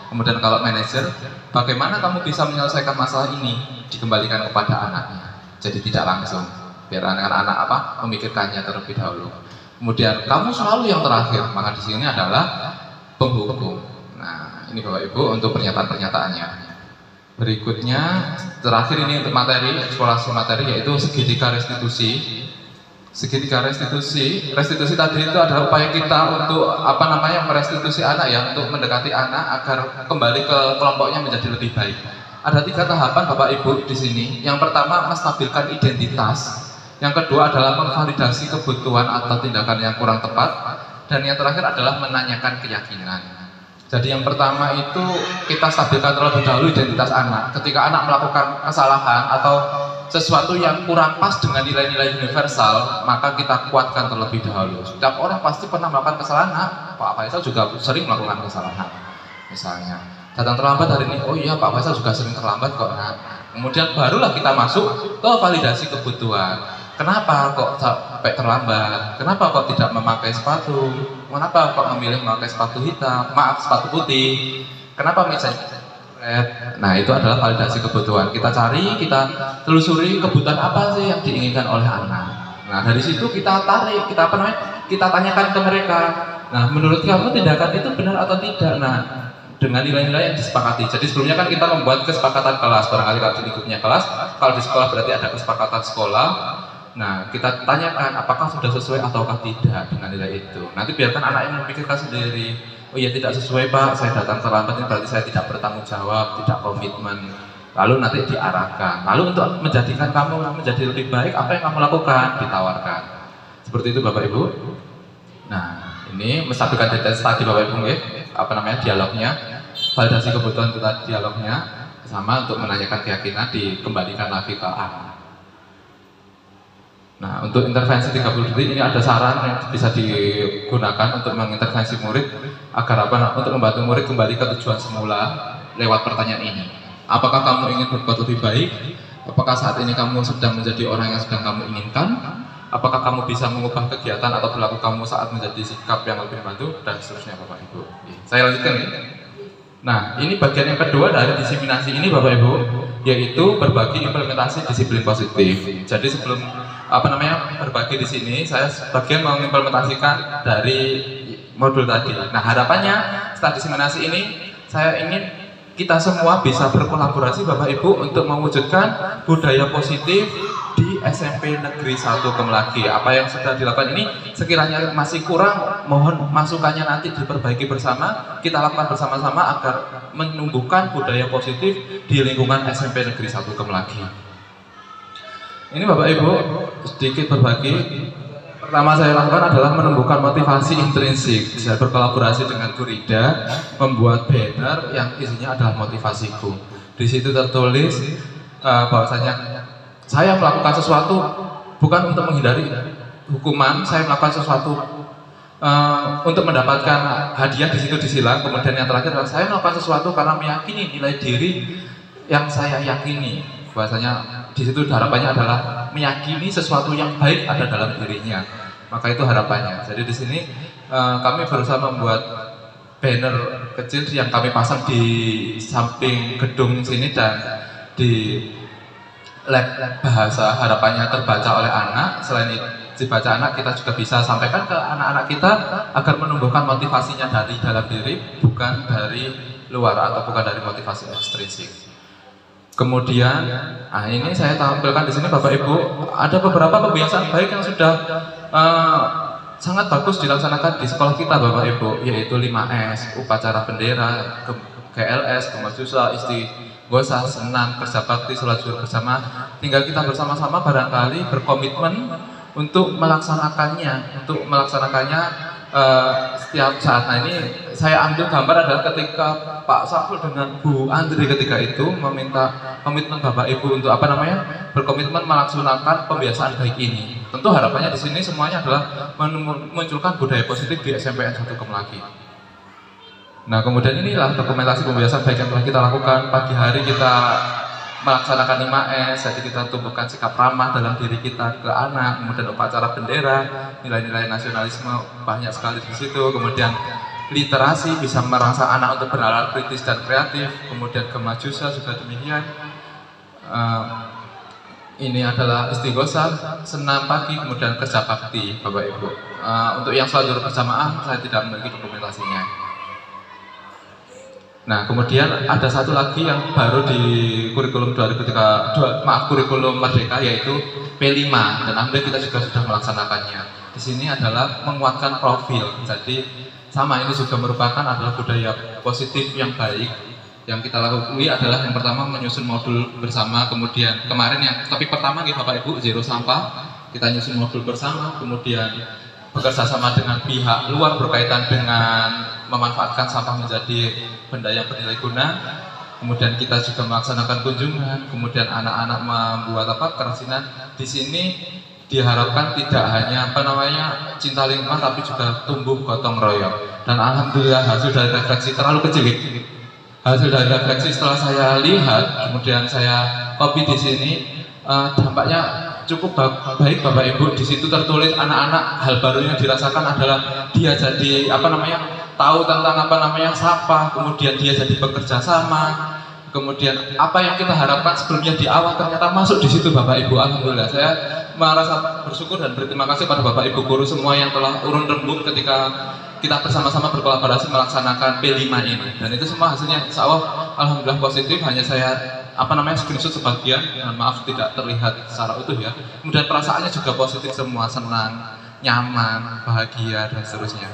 Kemudian kalau manajer, bagaimana kamu bisa menyelesaikan masalah ini? Dikembalikan kepada anaknya. Jadi tidak langsung, biar anak-anak memikirkannya terlebih dahulu. Kemudian kamu selalu yang terakhir, maka di sini adalah penghukum. Nah, ini Bapak Ibu untuk pernyataan-pernyataannya. Berikutnya, terakhir ini untuk materi, eksplorasi materi, yaitu segitiga restitusi. Segitiga restitusi tadi itu adalah upaya kita untuk merestitusi anak ya, untuk mendekati anak agar kembali ke kelompoknya menjadi lebih baik. Ada 3 tahapan Bapak Ibu di sini. Yang pertama menstabilkan identitas, yang kedua adalah memvalidasi kebutuhan atau tindakan yang kurang tepat, dan yang terakhir adalah menanyakan keyakinan. Jadi yang pertama itu kita stabilkan terlebih dahulu identitas anak. Ketika anak melakukan kesalahan atau sesuatu yang kurang pas dengan nilai-nilai universal, maka kita kuatkan terlebih dahulu. Setiap orang pasti pernah melakukan kesalahan. Pak Faisal juga sering melakukan kesalahan. Misalnya datang terlambat hari ini, oh iya Pak Faisal juga sering terlambat kok. Nah, kemudian barulah kita masuk ke validasi kebutuhan. Kenapa kok sampai terlambat? Kenapa kok tidak memakai sepatu? Kenapa kok memilih memakai sepatu hitam? Sepatu putih? Kenapa misalnya? Nah, itu adalah validasi kebutuhan. Kita cari, kita telusuri kebutuhan apa sih yang diinginkan oleh anak. Nah, dari situ kita tarik, kita tanyakan ke mereka. Nah, menurut kamu tindakan itu benar atau tidak? Nah, dengan nilai-nilai yang disepakati. Jadi sebelumnya kan kita membuat kesepakatan kelas, barangkali kalau di lingkupnya kelas, kalau di sekolah berarti ada kesepakatan sekolah. Nah, kita tanyakan apakah sudah sesuai ataukah tidak dengan nilai itu. Nanti biarkan anak yang memikirkan sendiri. oh ya tidak sesuai Pak, saya datang terlambat, ini berarti saya tidak bertanggung jawab, tidak komitmen. Lalu nanti diarahkan. Lalu untuk menjadikan kamu menjadi lebih baik, apa yang kamu lakukan? Ditawarkan. Seperti itu Bapak Ibu. Nah, ini mensatukan tadi Bapak Ibu, dialognya, validasi kebutuhan itu tadi dialognya, sama untuk menanyakan keyakinan dikembalikan lagi ke anak. Nah, untuk intervensi 30 detik ini ada saran yang bisa digunakan untuk mengintervensi murid agar untuk membantu murid kembali ke tujuan semula lewat pertanyaan ini. Apakah kamu ingin berbuat lebih baik? Apakah saat ini kamu sedang menjadi orang yang sedang kamu inginkan? Apakah kamu bisa mengubah kegiatan atau perilaku kamu saat menjadi sikap yang lebih membantu? Dan seterusnya Bapak Ibu. Saya lanjutkan ya. Nah, ini bagian yang kedua dari diseminasi ini Bapak Ibu, yaitu berbagi implementasi disiplin positif. Jadi sebelum berbagi di sini, saya bagian mengimplementasikan dari modul tadi. Nah, harapannya setelah diseminasi ini, saya ingin kita semua bisa berkolaborasi Bapak Ibu untuk mewujudkan budaya positif di SMP Negeri 1 Kemlagi. Apa yang sudah dilakukan ini sekiranya masih kurang, mohon masukannya nanti diperbaiki bersama, kita lakukan bersama-sama agar menumbuhkan budaya positif di lingkungan SMP Negeri 1 Kemlagi. Ini Bapak Ibu sedikit berbagi. Pertama saya lakukan adalah menumbuhkan motivasi intrinsik. Saya berkolaborasi dengan Gurida membuat banner yang isinya adalah motivasiku. Di situ tertulis bahwasanya saya melakukan sesuatu bukan untuk menghindari hukuman, saya melakukan sesuatu untuk mendapatkan hadiah, di situ disilang. Kemudian yang terakhir adalah saya melakukan sesuatu karena meyakini nilai diri yang saya yakini. Bahwasanya di situ harapannya adalah meyakini sesuatu yang baik ada dalam dirinya. Maka itu harapannya. Jadi di sini kami berusaha membuat banner kecil yang kami pasang di samping gedung sini dan di lab bahasa, harapannya terbaca oleh anak. Selain itu dibaca anak, kita juga bisa sampaikan ke anak-anak kita agar menumbuhkan motivasinya dari dalam diri, bukan dari luar atau bukan dari motivasi ekstrinsik. Kemudian, ini saya tampilkan di sini Bapak Ibu, ada beberapa kebiasaan baik yang sudah sangat bagus dilaksanakan di sekolah kita Bapak Ibu, yaitu 5S, upacara bendera, GLS, Kemajusa, Istighosa, senam, kerja bakti, sholat zuhur bersama. Tinggal kita bersama-sama barangkali berkomitmen untuk melaksanakannya, setiap saat. Nah, ini saya ambil gambar adalah ketika Pak Saful dengan Bu Andri ketika itu meminta komitmen Bapak Ibu untuk berkomitmen melaksanakan pembiasaan baik ini. Tentu harapannya di sini semuanya adalah memunculkan budaya positif di SMPN 1 Kemlagi. Nah, kemudian inilah dokumentasi pembiasaan baik yang telah kita lakukan. Pagi hari kita melaksanakan 5S, jadi kita tumbuhkan sikap ramah dalam diri kita ke anak. Kemudian upacara bendera, nilai-nilai nasionalisme banyak sekali di situ. Kemudian literasi, bisa merangsang anak untuk bernalar kritis dan kreatif. Kemudian Kemajusa juga demikian. Ini adalah Istighosa, senam pagi, kemudian kerja bakti Bapak Ibu. Untuk yang sholat zuhur berjamaah saya tidak memiliki dokumentasinya. Nah, kemudian ada satu lagi yang baru di kurikulum kurikulum Merdeka, yaitu P5, dan alhamdulillah kita juga sudah melaksanakannya. Di sini adalah menguatkan profil. Jadi sama, ini juga merupakan adalah budaya positif yang baik. Yang kita lakukan adalah yang pertama menyusun modul bersama, kemudian kemarin topik pertama Bapak Ibu, zero sampah, kita nyusun modul bersama, kemudian bekerja sama dengan pihak luar berkaitan dengan memanfaatkan sampah menjadi benda yang bernilai guna. Kemudian kita juga melaksanakan kunjungan, kemudian anak-anak membuat kerasinan. Di sini diharapkan tidak hanya cinta lingkungan, tapi juga tumbuh gotong royong. Dan alhamdulillah hasil dari refleksi terlalu kecil. Hasil dari refleksi setelah saya lihat, kemudian saya copy di sini, dampaknya cukup baik Bapak Ibu. Di situ tertulis anak-anak hal baru yang dirasakan adalah dia jadi tahu tentang sampah, kemudian dia jadi bekerja sama. Kemudian apa yang kita harapkan sebelumnya di awal ternyata masuk di situ Bapak Ibu. Alhamdulillah, saya merasa bersyukur dan berterima kasih pada Bapak Ibu guru semua yang telah urun rembuk ketika kita bersama-sama berkolaborasi melaksanakan P5 ini. Dan itu semua hasilnya insya Allah alhamdulillah positif. Hanya saya screenshot sebagian, maaf tidak terlihat secara utuh ya. Kemudian perasaannya juga positif semua, senang, nyaman, bahagia dan seterusnya.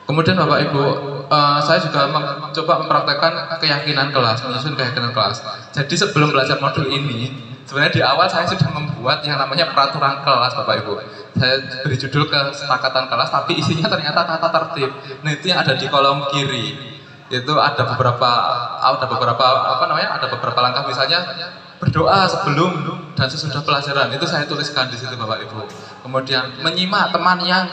Kemudian Bapak Ibu, saya juga mencoba mempraktekkan keyakinan kelas, menyusun keyakinan kelas. Jadi sebelum belajar modul ini, sebenarnya di awal saya sudah membuat yang namanya peraturan kelas Bapak Ibu. Saya beri judul kesepakatan kelas, tapi isinya ternyata tata tertib. Nah itu yang ada di kolom kiri. Itu ada beberapa langkah, misalnya berdoa sebelum dan sesudah pelajaran. Itu saya tuliskan di situ Bapak Ibu. Kemudian menyimak teman yang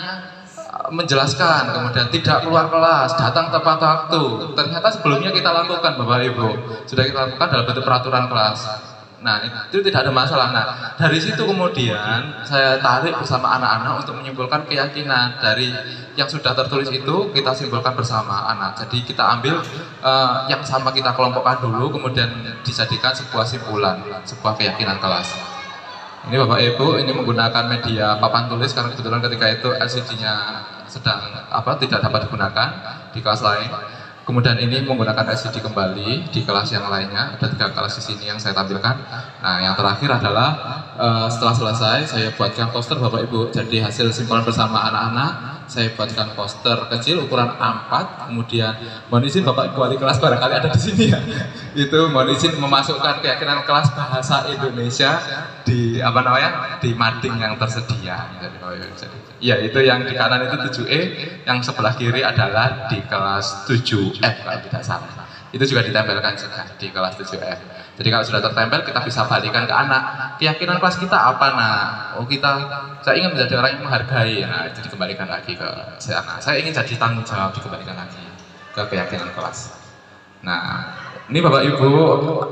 menjelaskan, kemudian tidak keluar kelas, datang tepat waktu. Ternyata sebelumnya kita lakukan Bapak Ibu, sudah kita lakukan dalam bentuk peraturan kelas. Nah itu tidak ada masalah. Nah dari situ kemudian saya tarik bersama anak-anak untuk menyimpulkan keyakinan dari yang sudah tertulis itu, kita simpulkan bersama anak. Jadi kita ambil yang sama kita kelompokkan dulu, kemudian dijadikan sebuah simpulan, sebuah keyakinan kelas. Ini Bapak Ibu, ini menggunakan media papan tulis karena kebetulan ketika itu LCD-nya sedang tidak dapat digunakan di kelas lain. Kemudian ini menggunakan LCD kembali di kelas yang lainnya. Ada 3 kelas di sini yang saya tampilkan. Nah, yang terakhir adalah setelah selesai saya buatkan poster Bapak Ibu. Jadi hasil simpulan bersama anak-anak, saya buatkan poster kecil ukuran A4. Kemudian mohon izin Bapak Ibu wali kelas barangkali ada di sini ya. Itu mohon izin memasukkan keyakinan kelas bahasa Indonesia di di mading yang tersedia. Ya itu yang di kanan itu 7E, yang sebelah kiri adalah di kelas 7F kalau tidak salah. Itu juga ditempelkan juga di kelas 7F. Jadi kalau sudah tertempel kita bisa balikan ke anak. Keyakinan kelas kita apa nak? Saya ingin menjadi orang yang menghargai. Nah itu dikembalikan lagi ke anak. Saya ingin jadi tanggung jawab, dikembalikan lagi ke keyakinan kelas. Nah ini Bapak Ibu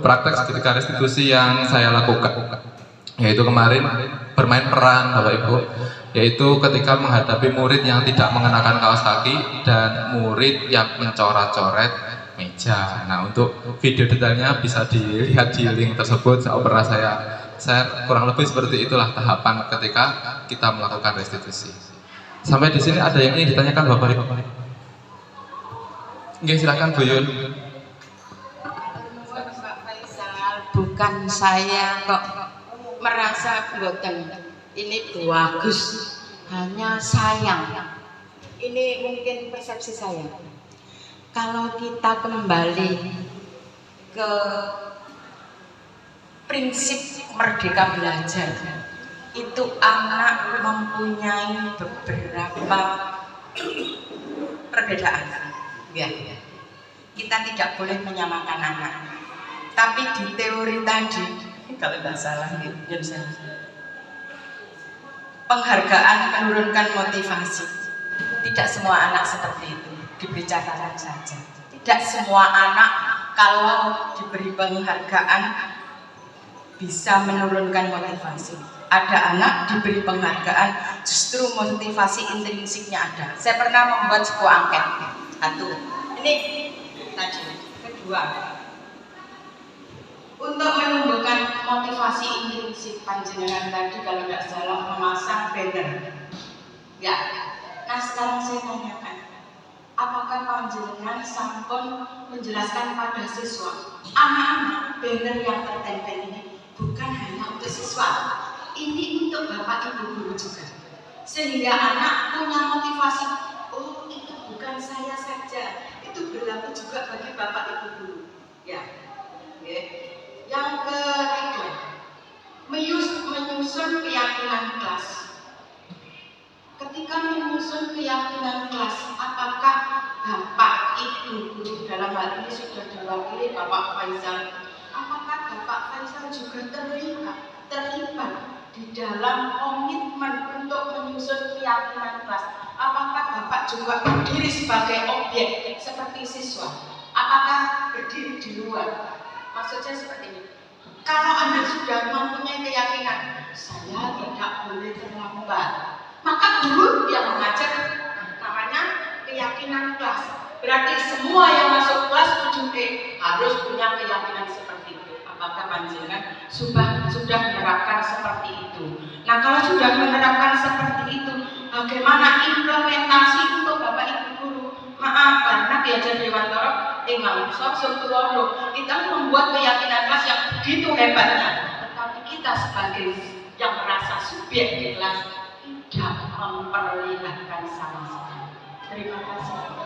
praktek ketika restitusi yang saya lakukan. Yaitu kemarin bermain peran Bapak Ibu, yaitu ketika menghadapi murid yang tidak mengenakan kaos kaki dan murid yang mencoret-coret meja. Nah untuk video detailnya bisa dilihat di link tersebut. Saya pernah saya share, kurang lebih seperti itulah tahapan ketika kita melakukan restitusi. Sampai di sini ada yang ingin ditanyakan Bapak Ibu? Oke, silakan Bu Yun. Bukan saya kok merasa boten ini bagus, hanya sayang. Ini mungkin persepsi saya. Kalau kita kembali ke prinsip merdeka belajar, itu anak mempunyai beberapa perbedaan. Ya. Kita tidak boleh menyamakan anak. Tapi di teori tadi, kalau tidak salah, penghargaan menurunkan motivasi. Tidak semua anak seperti itu, dibicarakan saja. Tidak semua anak kalau diberi penghargaan bisa menurunkan motivasi. Ada anak diberi penghargaan justru motivasi intrinsiknya ada. Saya pernah membuat sebuah angket. Satu, ini tadi. Kedua, untuk menumbuhkan motivasi intrinsik panjenengan tadi kalau tidak salah memasang banner. Ya. Nah sekarang saya tanyakan, apakah panjenengan sampun menjelaskan pada siswa anak-anak banner yang tertempel ini bukan hanya untuk siswa, ini untuk bapak ibu guru juga, sehingga anak punya motivasi. Oh itu bukan saya saja, itu berlaku juga bagi bapak ibu guru. Ya. Yang ketiga, menyusun keyakinan kelas. Ketika menyusun keyakinan kelas, apakah bapak ibu guru dalam hal ini sudah diwakili Bapak Faisal? Apakah Bapak Faisal juga terlibat di dalam komitmen untuk menyusun keyakinan kelas? Apakah Bapak juga berdiri sebagai objek seperti siswa? Apakah berdiri di luar? Maksudnya seperti ini. Kalau Anda sudah mempunyai keyakinan, saya tidak boleh terlambat, maka guru yang mengajar namanya keyakinan kelas. Berarti semua yang masuk kelas 7D harus punya keyakinan seperti itu. Apakah panjenengan sudah menerapkan seperti itu? Nah kalau sudah menerapkan seperti itu, bagaimana implementasi untuk Bapak Ibu guru? Maaf, karena diajar Dewantara Imam Sosutulodo kita membuat keyakinan kelas yang begitu hebatnya, tetapi kita sebagai yang merasa subjek di kelas tidak memperlihatkan sama sekali. Terima kasih.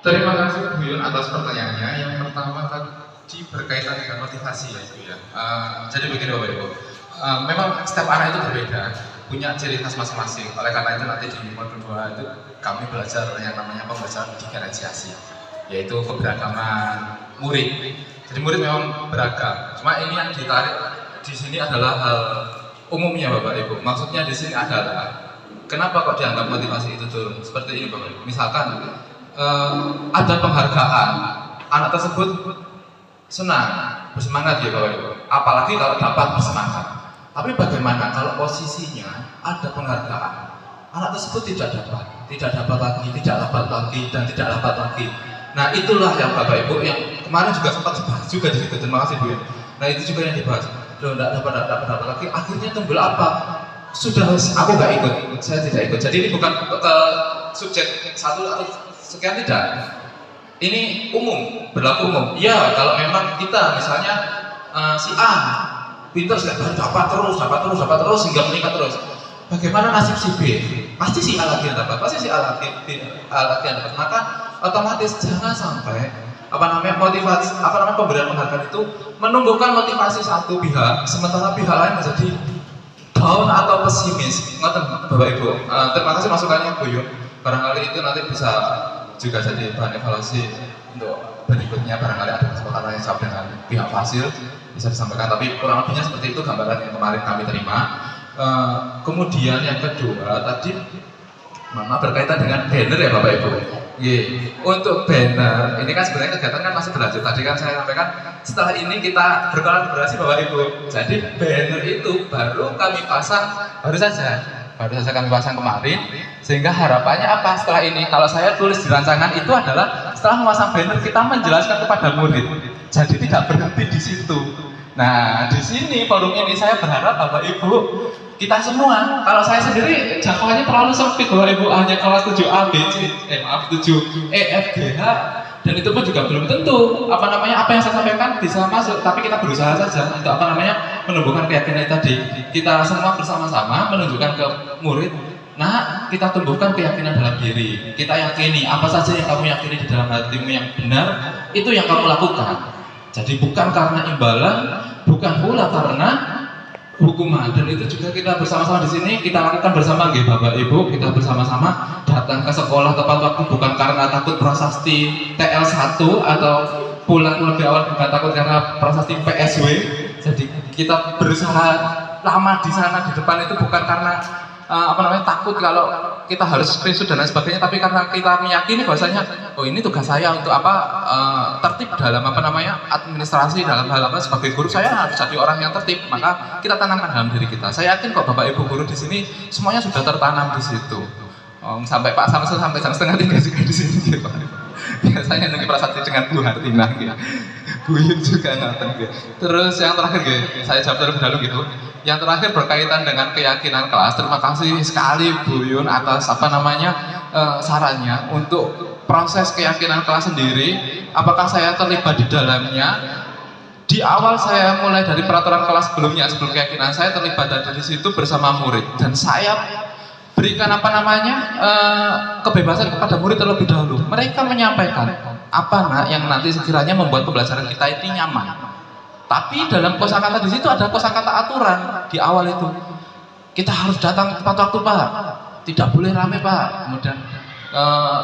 Terima kasih Bu Yun atas pertanyaannya. Yang pertama tadi berkaitan dengan motivasi ya Ibu ya. Jadi begini Bapak Ibu, memang setiap anak itu berbeda, punya ciri khas masing-masing. Oleh karena itu nanti di modul 2 itu kami belajar yang namanya pembelajaran diferensiasi, yaitu keberagaman murid. Jadi murid memang beragam. Cuma ini yang ditarik di sini adalah hal umumnya Bapak Ibu. Maksudnya di sini adalah kenapa kok dianggap motivasi itu turun? Seperti ini Bapak Ibu. Misalkan ada penghargaan, anak tersebut senang, bersemangat ya Bapak Ibu. Apalagi kalau dapat bersemangat. Tapi bagaimana kalau posisinya ada penghargaan, anak tersebut tidak dapat lagi, tidak dapat lagi, dan tidak dapat lagi. Nah itulah yang Bapak Ibu yang kemarin juga sempat dibahas juga di situ. Terima kasih Bu. Nah itu juga yang dibahas. Loh, tidak dapat lagi. Akhirnya timbul apa? Sudah, aku nggak ikut, saya tidak ikut. Jadi ini bukan ke subjek satu atau sekian, tidak. Ini umum, berlaku umum. Ya kalau memang kita misalnya si A pintar sudah dapat terus hingga meningkat terus. Bagaimana nasib si B? Pasti si A lagi yang dapat, pasti si A lagi yang dapat. Maka otomatis jangan sampai motivasi, pemberian penghargaan itu menumbuhkan motivasi satu pihak, sementara pihak lain menjadi down atau pesimis. Ngoten Bapak Ibu. Terima kasih masukannya Bu Yun. Barangkali itu nanti bisa juga jadi bahan evaluasi untuk berikutnya. Barangkali ada kesepakatan yang sama dengan pihak Fasil bisa disampaikan. Tapi kurang lebihnya seperti itu gambaran yang kemarin kami terima. Kemudian yang kedua tadi berkaitan dengan banner ya Bapak Ibu. Untuk banner ini kan sebenarnya kegiatan kan masih berlanjut. Tadi kan saya sampaikan setelah ini kita berkolaborasi Bapak Ibu. Jadi banner itu baru kami pasang baru saja kami pasang kemarin. Sehingga harapannya apa setelah ini? Kalau saya tulis di rancangan itu adalah setelah memasang banner kita menjelaskan kepada murid. Jadi tidak berhenti di situ. Nah di sini forum ini saya berharap Bapak Ibu kita semua, kalau saya sendiri jangkauannya terlalu sempit Bapak Ibu, hanya kelas 7A, B, C, 7E, F, G, H, dan itu pun juga belum tentu apa yang saya sampaikan bisa masuk, tapi kita berusaha saja untuk menumbuhkan keyakinan tadi. Kita semua bersama-sama menunjukkan ke murid, nah kita tumbuhkan keyakinan dalam diri. Kita yakini apa saja yang kamu yakini di dalam hatimu yang benar, itu yang kamu lakukan. Jadi bukan karena imbalan, bukan pula karena hukuman. Dan itu juga kita bersama-sama di sini kita lakukan bersama Bapak Ibu. Kita bersama-sama datang ke sekolah tepat waktu, bukan karena takut prasasti TL1 atau pulang lebih awal, bukan takut karena prasasti PSW. Jadi kita berusaha lama di sana di depan itu bukan karena takut kalau kita harus screenshot dan lain sebagainya, tapi karena kita meyakini bahwasanya ini tugas saya untuk tertib dalam administrasi, dalam hal sebagai guru saya harus jadi orang yang tertib. Maka kita tanamkan dalam diri kita. Saya yakin kok Bapak Ibu guru di sini semuanya sudah tertanam di situ. Sampai Pak Samsul sampai jam 2:30 juga di sini gitu. Biasanya nunggu prasasti dengan Bu Hartina gitu. Bu Yun juga nonton gitu. Terus yang terakhir gitu, saya jawab terlebih dahulu gitu. Yang terakhir berkaitan dengan keyakinan kelas. Terima kasih sekali Bu Yun atas sarannya untuk proses keyakinan kelas sendiri. Apakah saya terlibat di dalamnya? Di awal saya mulai dari peraturan kelas sebelum keyakinan saya terlibat di situ bersama murid, dan saya berikan kebebasan kepada murid terlebih dahulu. Mereka menyampaikan yang nanti sekiranya membuat pembelajaran kita ini nyaman. Tapi dalam kosakata di situ ada kosakata aturan di awal itu. Kita harus datang tepat waktu Pak, tidak boleh rame Pak. Kemudian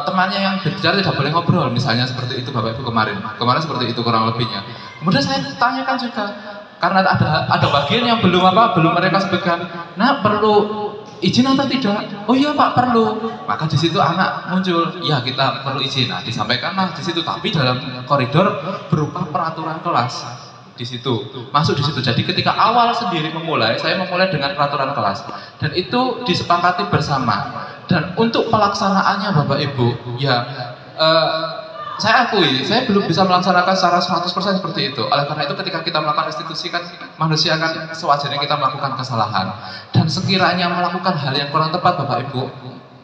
temannya yang berbicara tidak boleh ngobrol, misalnya seperti itu Bapak Ibu kemarin seperti itu kurang lebihnya. Kemudian saya tanyakan juga karena ada bagian yang belum mereka sebutkan. Nah perlu izin atau tidak? Oh iya Pak perlu. Maka di situ anak muncul, ya kita perlu izin. Nah disampaikanlah di situ, tapi dalam koridor berupa peraturan kelas. Di situ masuk di situ. Jadi ketika awal sendiri saya memulai dengan peraturan kelas, dan itu disepakati bersama. Dan untuk pelaksanaannya Bapak Ibu, saya akui saya belum bisa melaksanakan secara 100% seperti itu. Oleh karena itu ketika kita melakukan restitusi kan manusia kan sewajarnya kita melakukan kesalahan, dan sekiranya melakukan hal yang kurang tepat Bapak Ibu,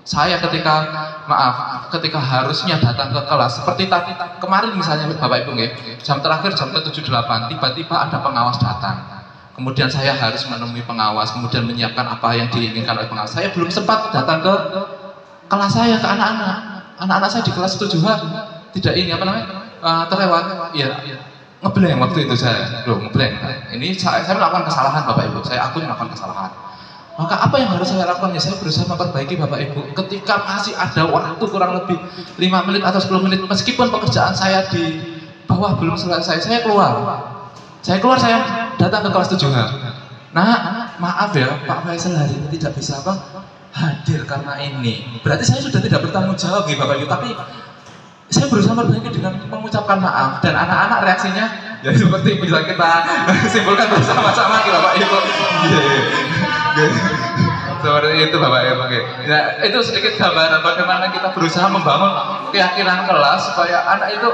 saya ketika harusnya datang ke kelas seperti tadi kemarin misalnya Bapak Ibu jam terakhir jam 7.08 tiba-tiba ada pengawas datang. Kemudian saya harus menemui pengawas, kemudian menyiapkan apa yang diinginkan oleh pengawas. Saya belum sempat datang ke kelas saya, ke anak-anak saya di kelas 7H. tidak ini apa namanya terlewat, ya ngeblank waktu itu saya, ngeblank. Ini saya melakukan kesalahan Bapak Ibu, saya akui melakukan kesalahan. Maka apa yang harus saya lakukan? Ya saya berusaha memperbaiki Bapak Ibu. Ketika masih ada waktu kurang lebih 5 menit atau 10 menit, meskipun pekerjaan saya di bawah belum selesai, saya keluar, saya datang ke kelas 7H. Nah, maaf ya Pak Faisal hari ini tidak bisa hadir karena ini. Berarti saya sudah tidak bertanggung jawab ya Bapak Ibu, tapi saya berusaha memperbaiki dengan mengucapkan maaf, dan anak-anak reaksinya ya seperti bisa kita simpulkan bersama-sama Bapak Ibu. Seperti itu Bapak Ibu. Ya, itu sedikit gambaran bagaimana kita berusaha membangun keyakinan kelas supaya anak itu,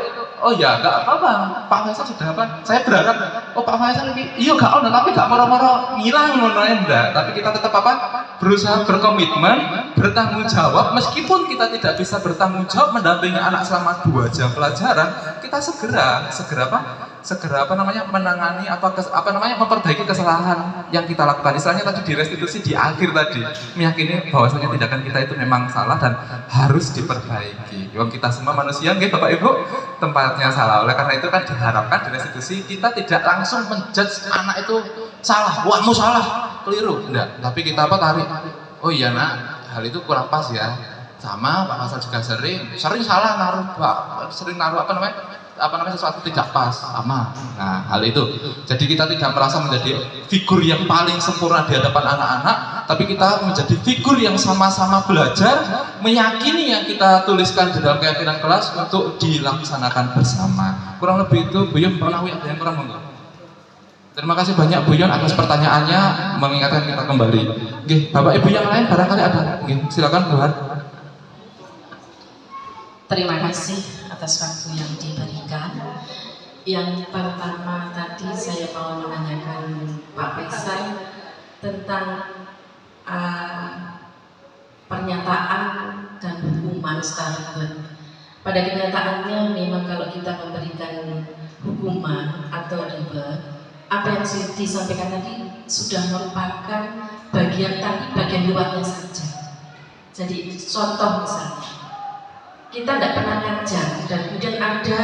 oh ya gak apa-apa, Pak Faisal sudah saya berharap, oh Pak Faisal ini iya gak ono, tapi gak moro-moro ngilang ngono enggak, tapi kita tetap berusaha berkomitmen, bertanggung jawab. Meskipun kita tidak bisa bertanggung jawab mendampingi anak selama 2 jam pelajaran, kita segera menangani memperbaiki kesalahan yang kita lakukan. Istilahnya tadi direstitusi di akhir tadi, meyakini bahwasanya tindakan kita itu memang salah dan harus diperbaiki. Wong kita semua manusia nggih Bapak Ibu, tempatnya salah. Oleh karena itu kan diharapkan direstitusi kita tidak langsung menjudge anak itu salah, wahmu salah, keliru, enggak. Tapi kita tarik, oh iya nak, hal itu kurang pas ya. Sama Pak Faisal juga sering salah naruh sesuatu tidak pas sama. Nah, hal itu. Jadi kita tidak merasa menjadi figur yang paling sempurna di hadapan anak-anak, tapi kita menjadi figur yang sama-sama belajar, meyakini yang kita tuliskan di dalam keyakinan kelas untuk dilaksanakan bersama. Kurang lebih itu, Bu Yon, pernah ada yang kurang monggo? Terima kasih banyak Bu Yon atas pertanyaannya, mengingatkan kita kembali. Nggih, Bapak Ibu yang lain barangkali ada. Nggih, silakan keluar. Terima kasih atas waktu yang diberikan. Yang pertama tadi saya mau menanyakan Pak Faisal tentang pernyataan dan hukuman secara ribet. Pada kenyataannya memang kalau kita memberikan hukuman atau ribet, apa yang disampaikan tadi sudah merupakan bagian luarnya saja. Jadi contoh misalnya, kita tidak pernah ngajar dan kemudian ada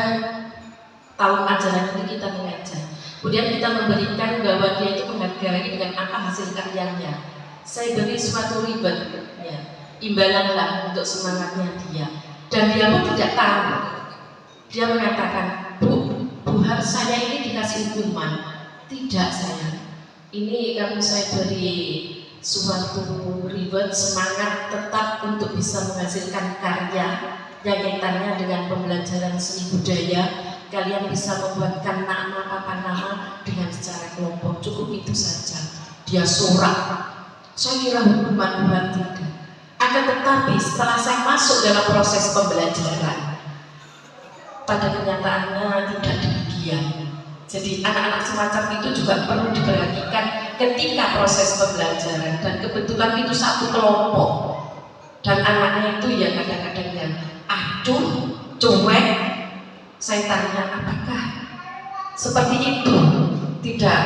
tahun ajaran ini kita mengajar, kemudian kita memberikan bahwa dia itu menghargai dengan apa hasil karyanya. Saya beri suatu ribet, ya, imbalanlah untuk semangatnya dia, dan dia pun tidak tahu. Dia mengatakan, Bu Har, saya ini dikasih hukuman. Tidak sayang, ini kamu saya beri suatu ribet semangat tetap untuk bisa menghasilkan karya yang kaitannya dengan pembelajaran seni budaya. Kalian bisa membuatkan nama dengan secara kelompok, cukup itu saja. Dia sorak, saya kira hukuman tidak. Akan tetapi setelah saya masuk dalam proses pembelajaran, pada kenyataannya tidak demikian. Jadi anak-anak semacam itu juga perlu diperhatikan ketika proses pembelajaran, dan kebetulan itu satu kelompok dan anaknya itu ya kadang-kadang yang acuh, cuek. Saya tanya apakah seperti itu? Tidak,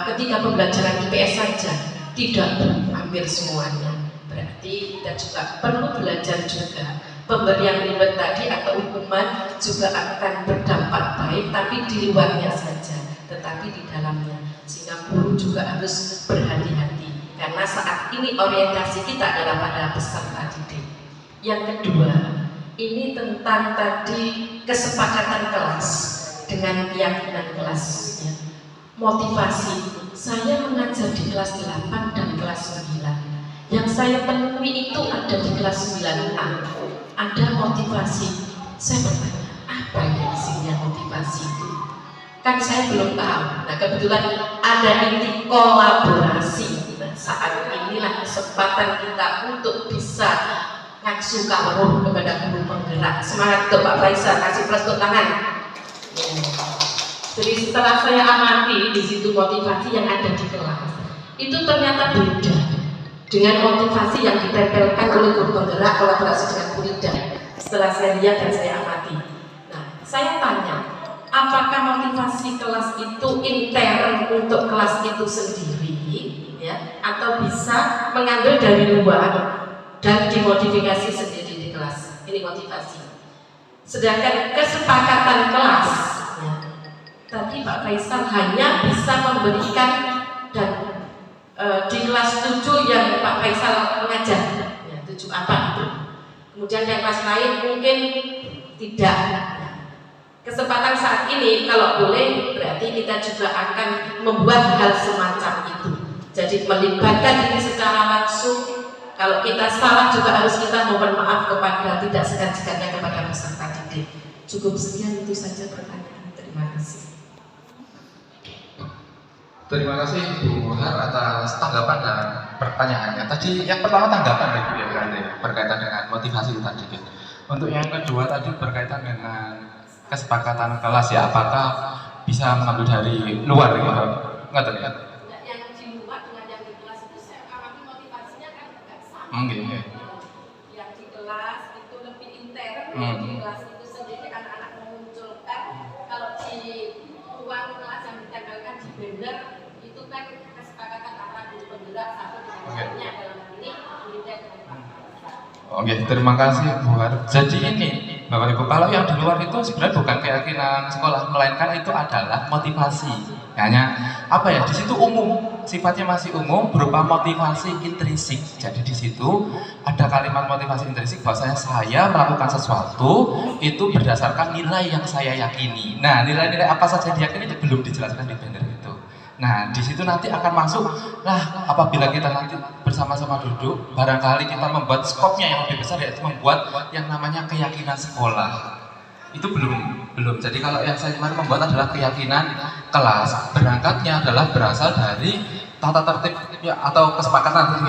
ketika pembelajaran IPS saja tidak hampir semuanya. Berarti kita juga perlu belajar juga. Pemberian ribet tadi atau hukuman juga akan berdampak baik, tapi di luarnya saja, tetapi di dalamnya. Sehingga guru juga harus berhati-hati, karena saat ini orientasi kita adalah pada peserta didik. Yang kedua, ini tentang tadi kesepakatan kelas dengan keyakinan kelas, ya. Motivasi. Saya mengajar di kelas 8 dan kelas 9. Yang saya temui itu ada di kelas 9A. Ada motivasi. Saya bertanya, apa yang isinya motivasi itu? Kan saya belum tahu. Nah, kebetulan ada inti kolaborasi. Nah, saat inilah kesempatan kita untuk bisa ngaksu kawruh kepada guru penggerak. Semangat tuh Pak Faisal, kasih plus tepuk tangan. Jadi setelah saya amati di situ motivasi yang ada di kelas, itu ternyata beda dengan motivasi yang ditempelkan oleh guru penggerak kolaborasi dengan Purida. Setelah saya lihat dan saya amati, nah saya tanya, apakah motivasi kelas itu intern untuk kelas itu sendiri, ya, atau bisa mengambil dari luar dan dimodifikasi sendiri di kelas? Ini motivasi. Sedangkan kesepakatan kelas, ya, tadi Pak Faisal hanya bisa memberikan dan di kelas 7 yang Pak Faisal mengajar, ya, 7 apa itu. Kemudian yang kelas lain mungkin tidak. Kesempatan saat ini kalau boleh berarti kita juga akan membuat hal semacam itu. Jadi melibatkan diri secara langsung. Kalau kita salah juga harus kita mohon maaf kepada tidak segan-segannya kepada peserta didik. Cukup sekian itu saja pertanyaan. Terima kasih. Terima kasih Ibu Har atas tanggapan dan pertanyaannya. Tadi yang pertama tanggapan Ibu ya berkaitan dengan motivasi tadi. Untuk yang kedua tadi berkaitan dengan kesepakatan kelas ya, apakah bisa mengambil dari luar gitu? Nggak tahu ya. Yang di luar dengan yang di kelas itu saya amati motivasinya kan agak sama. Okay. Yang di kelas itu lebih intern, di kelas itu sendiri anak-anak memunculkan. Kalau di ruang kelas yang ditempelkan di banner itu kan kesepakatan antara guru penggerak satu dengan lainnya dalam hal ini muridnya dengan Pak. Oke, terima kasih Bu Har. Jadi ini Bapak Ibu, kalau yang di luar itu sebenarnya bukan keyakinan sekolah, melainkan itu adalah motivasi. Hanya apa ya? Di situ umum, sifatnya masih umum berupa motivasi intrinsik. Jadi di situ ada kalimat motivasi intrinsik bahwasanya saya melakukan sesuatu itu berdasarkan nilai yang saya yakini. Nah, nilai-nilai apa saja yang diyakini itu belum dijelaskan di banner itu. Nah, di situ nanti akan masuk lah apabila kita nanti bersama-sama duduk, barangkali kita membuat skopnya yang lebih besar, yaitu membuat yang namanya keyakinan sekolah. Itu belum. Jadi kalau yang saya kemarin membuat adalah keyakinan kelas. Berangkatnya adalah berasal dari tata tertib ya, atau kesepakatan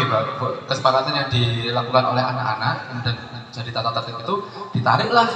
kesepakatan yang dilakukan oleh anak-anak, kemudian jadi tata tertib itu ditariklah.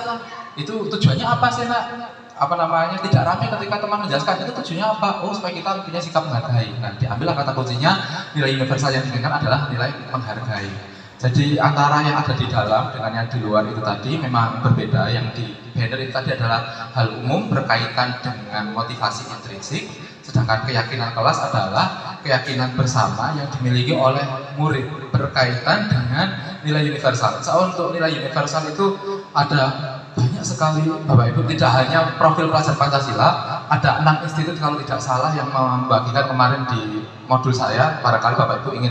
Itu tujuannya apa sih, Nak? Tidak ramai ketika teman menjelaskan itu tujuannya apa? Oh, supaya kita punya sikap menghargai. Nah, diambillah kata kuncinya, nilai universal yang diinginkan adalah nilai menghargai. Jadi antara yang ada di dalam dengan yang di luar itu tadi memang berbeda. Yang di banner itu tadi adalah hal umum berkaitan dengan motivasi intrinsik, sedangkan keyakinan kelas adalah keyakinan bersama yang dimiliki oleh murid berkaitan dengan nilai universal. So, untuk nilai universal itu ada banyak sekali Bapak Ibu, tidak hanya profil pelajar Pancasila, ada 6 institut kalau tidak salah yang membagikan kemarin di modul saya. Barangkali Bapak Ibu ingin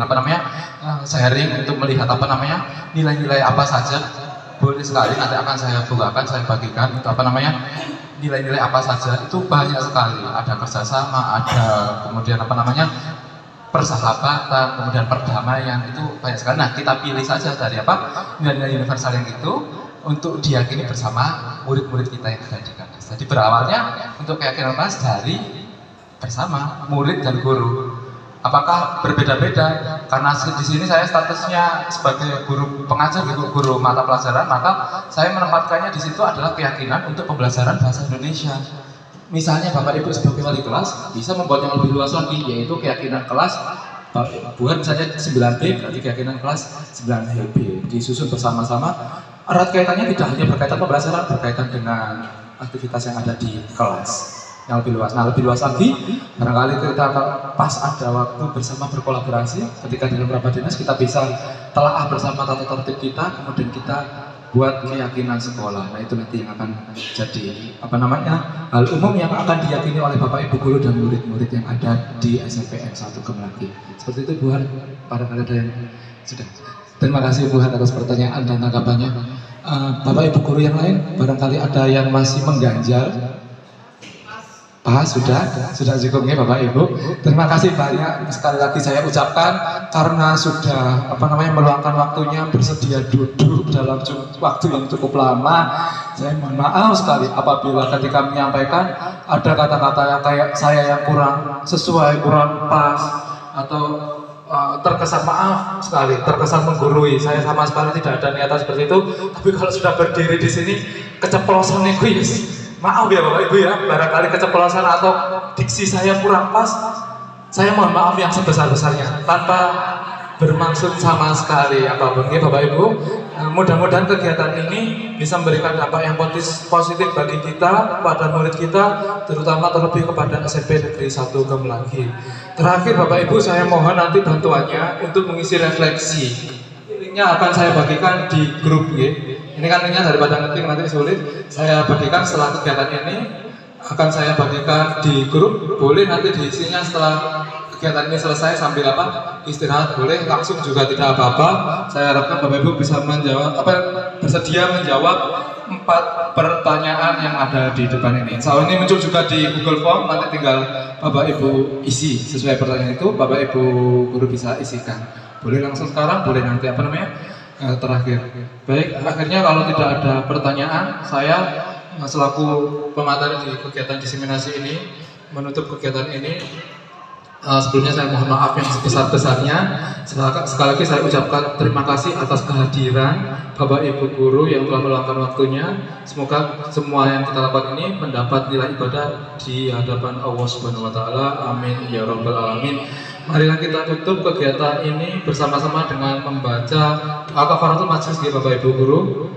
sharing untuk melihat nilai-nilai apa saja, boleh sekali, nanti akan saya bukakan, saya bagikan untuk nilai-nilai apa saja. Itu banyak sekali, ada kerjasama, ada kemudian persahabatan, kemudian perdamaian, itu banyak sekali. Nah, kita pilih saja dari nilai-nilai universal yang itu untuk diyakini bersama murid-murid kita yang ada di kelas. Jadi berawalnya untuk keyakinan kelas dari bersama murid dan guru. Apakah berbeda-beda? Karena di sini saya statusnya sebagai guru pengajar, guru mata pelajaran, maka saya menempatkannya di situ adalah keyakinan untuk pembelajaran bahasa Indonesia. Misalnya Bapak Ibu sebagai wali kelas bisa membuat yang lebih luas lagi, yaitu keyakinan kelas buat misalnya 9B, berarti keyakinan kelas 9B disusun bersama-sama. Erat kaitannya tidak hanya berkaitan pembelajaran, berkaitan dengan aktivitas yang ada di kelas yang lebih luas. Nah, lebih luas lagi, barangkali kita pas ada waktu bersama berkolaborasi, ketika dalam rapat dinas kita bisa telaah bersama tata tertib kita, kemudian kita buat keyakinan sekolah. Nah, itu nanti yang akan jadi hal umum yang akan diyakini oleh Bapak Ibu guru dan murid-murid yang ada di SMPN 1 Kemlaki. Seperti itu Bu Har, barangkali ada yang sudah. Terima kasih Bu Har atas pertanyaan dan tanggapannya. Bapak Ibu guru yang lain, barangkali ada yang masih mengganjal. Sudah cukup ya Bapak Ibu. Terima kasih banyak sekali lagi saya ucapkan karena sudah meluangkan waktunya bersedia duduk dalam waktu yang cukup lama. Saya mohon maaf sekali apabila ketika menyampaikan ada kata-kata yang kayak saya yang kurang sesuai, kurang pas, atau terkesan maaf sekali, terkesan menggurui. Saya sama sekali tidak ada niatan seperti itu. Tapi kalau sudah berdiri di sini keceplosan itu maaf ya Bapak Ibu ya, barangkali keceplosan atau diksi saya kurang pas, saya mohon maaf yang sebesar-besarnya tanpa bermaksud sama sekali apapun ya Bapak Ibu. Mudah-mudahan kegiatan ini bisa memberikan dampak yang positif bagi kita, pada murid kita, terutama terlebih kepada SMP Negeri 1 Kemlaki. Terakhir Bapak Ibu, saya mohon nanti bantuannya untuk mengisi refleksi. Linknya akan saya bagikan di grup ya. Ini kan linknya daripada ngetik nanti sulit. Saya bagikan setelah kegiatan ini, akan saya bagikan di grup. Boleh nanti diisinya setelah kegiatan ini selesai sambil istirahat, boleh langsung juga tidak apa-apa. Saya harapkan Bapak Ibu bisa bersedia menjawab 4 pertanyaan yang ada di depan ini. Insya Allah ini muncul juga di Google Form, nanti tinggal Bapak Ibu isi sesuai pertanyaan itu, Bapak Ibu guru bisa isikan. Boleh langsung sekarang, boleh nanti terakhir. Baik, akhirnya kalau tidak ada pertanyaan, saya selaku pemateri di kegiatan diseminasi ini menutup kegiatan ini. Sebelumnya saya mohon maaf yang sebesar-besarnya. Sekali lagi saya ucapkan terima kasih atas kehadiran Bapak Ibu guru yang telah meluangkan waktunya. Semoga semua yang kita lakukan ini mendapat nilai ibadah di hadapan Allah Subhanahu wa taala. Amin ya rabbal alamin. Marilah kita tutup kegiatan ini bersama-sama dengan membaca kafaratul majlis ya Bapak Ibu guru.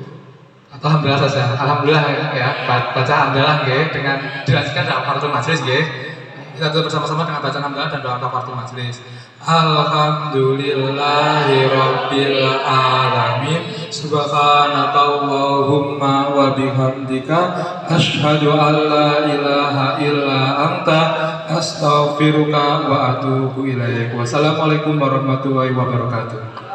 Alhamdulillah saja. Alhamdulillah ya. Baca alhamdulillah ya dengan dilanjutkan dalam kafaratul majlis ya. Kita tutup bersama-sama dengan bacaan hamdalah dan doa kafaratul majlis. Alhamdulillahirabbil alamin. Subhanakallahumma wa bihamdika asyhadu an la ilaha illa anta astaghfiruka wa atubu ilaik. Wassalamualaikum warahmatullahi wabarakatuh.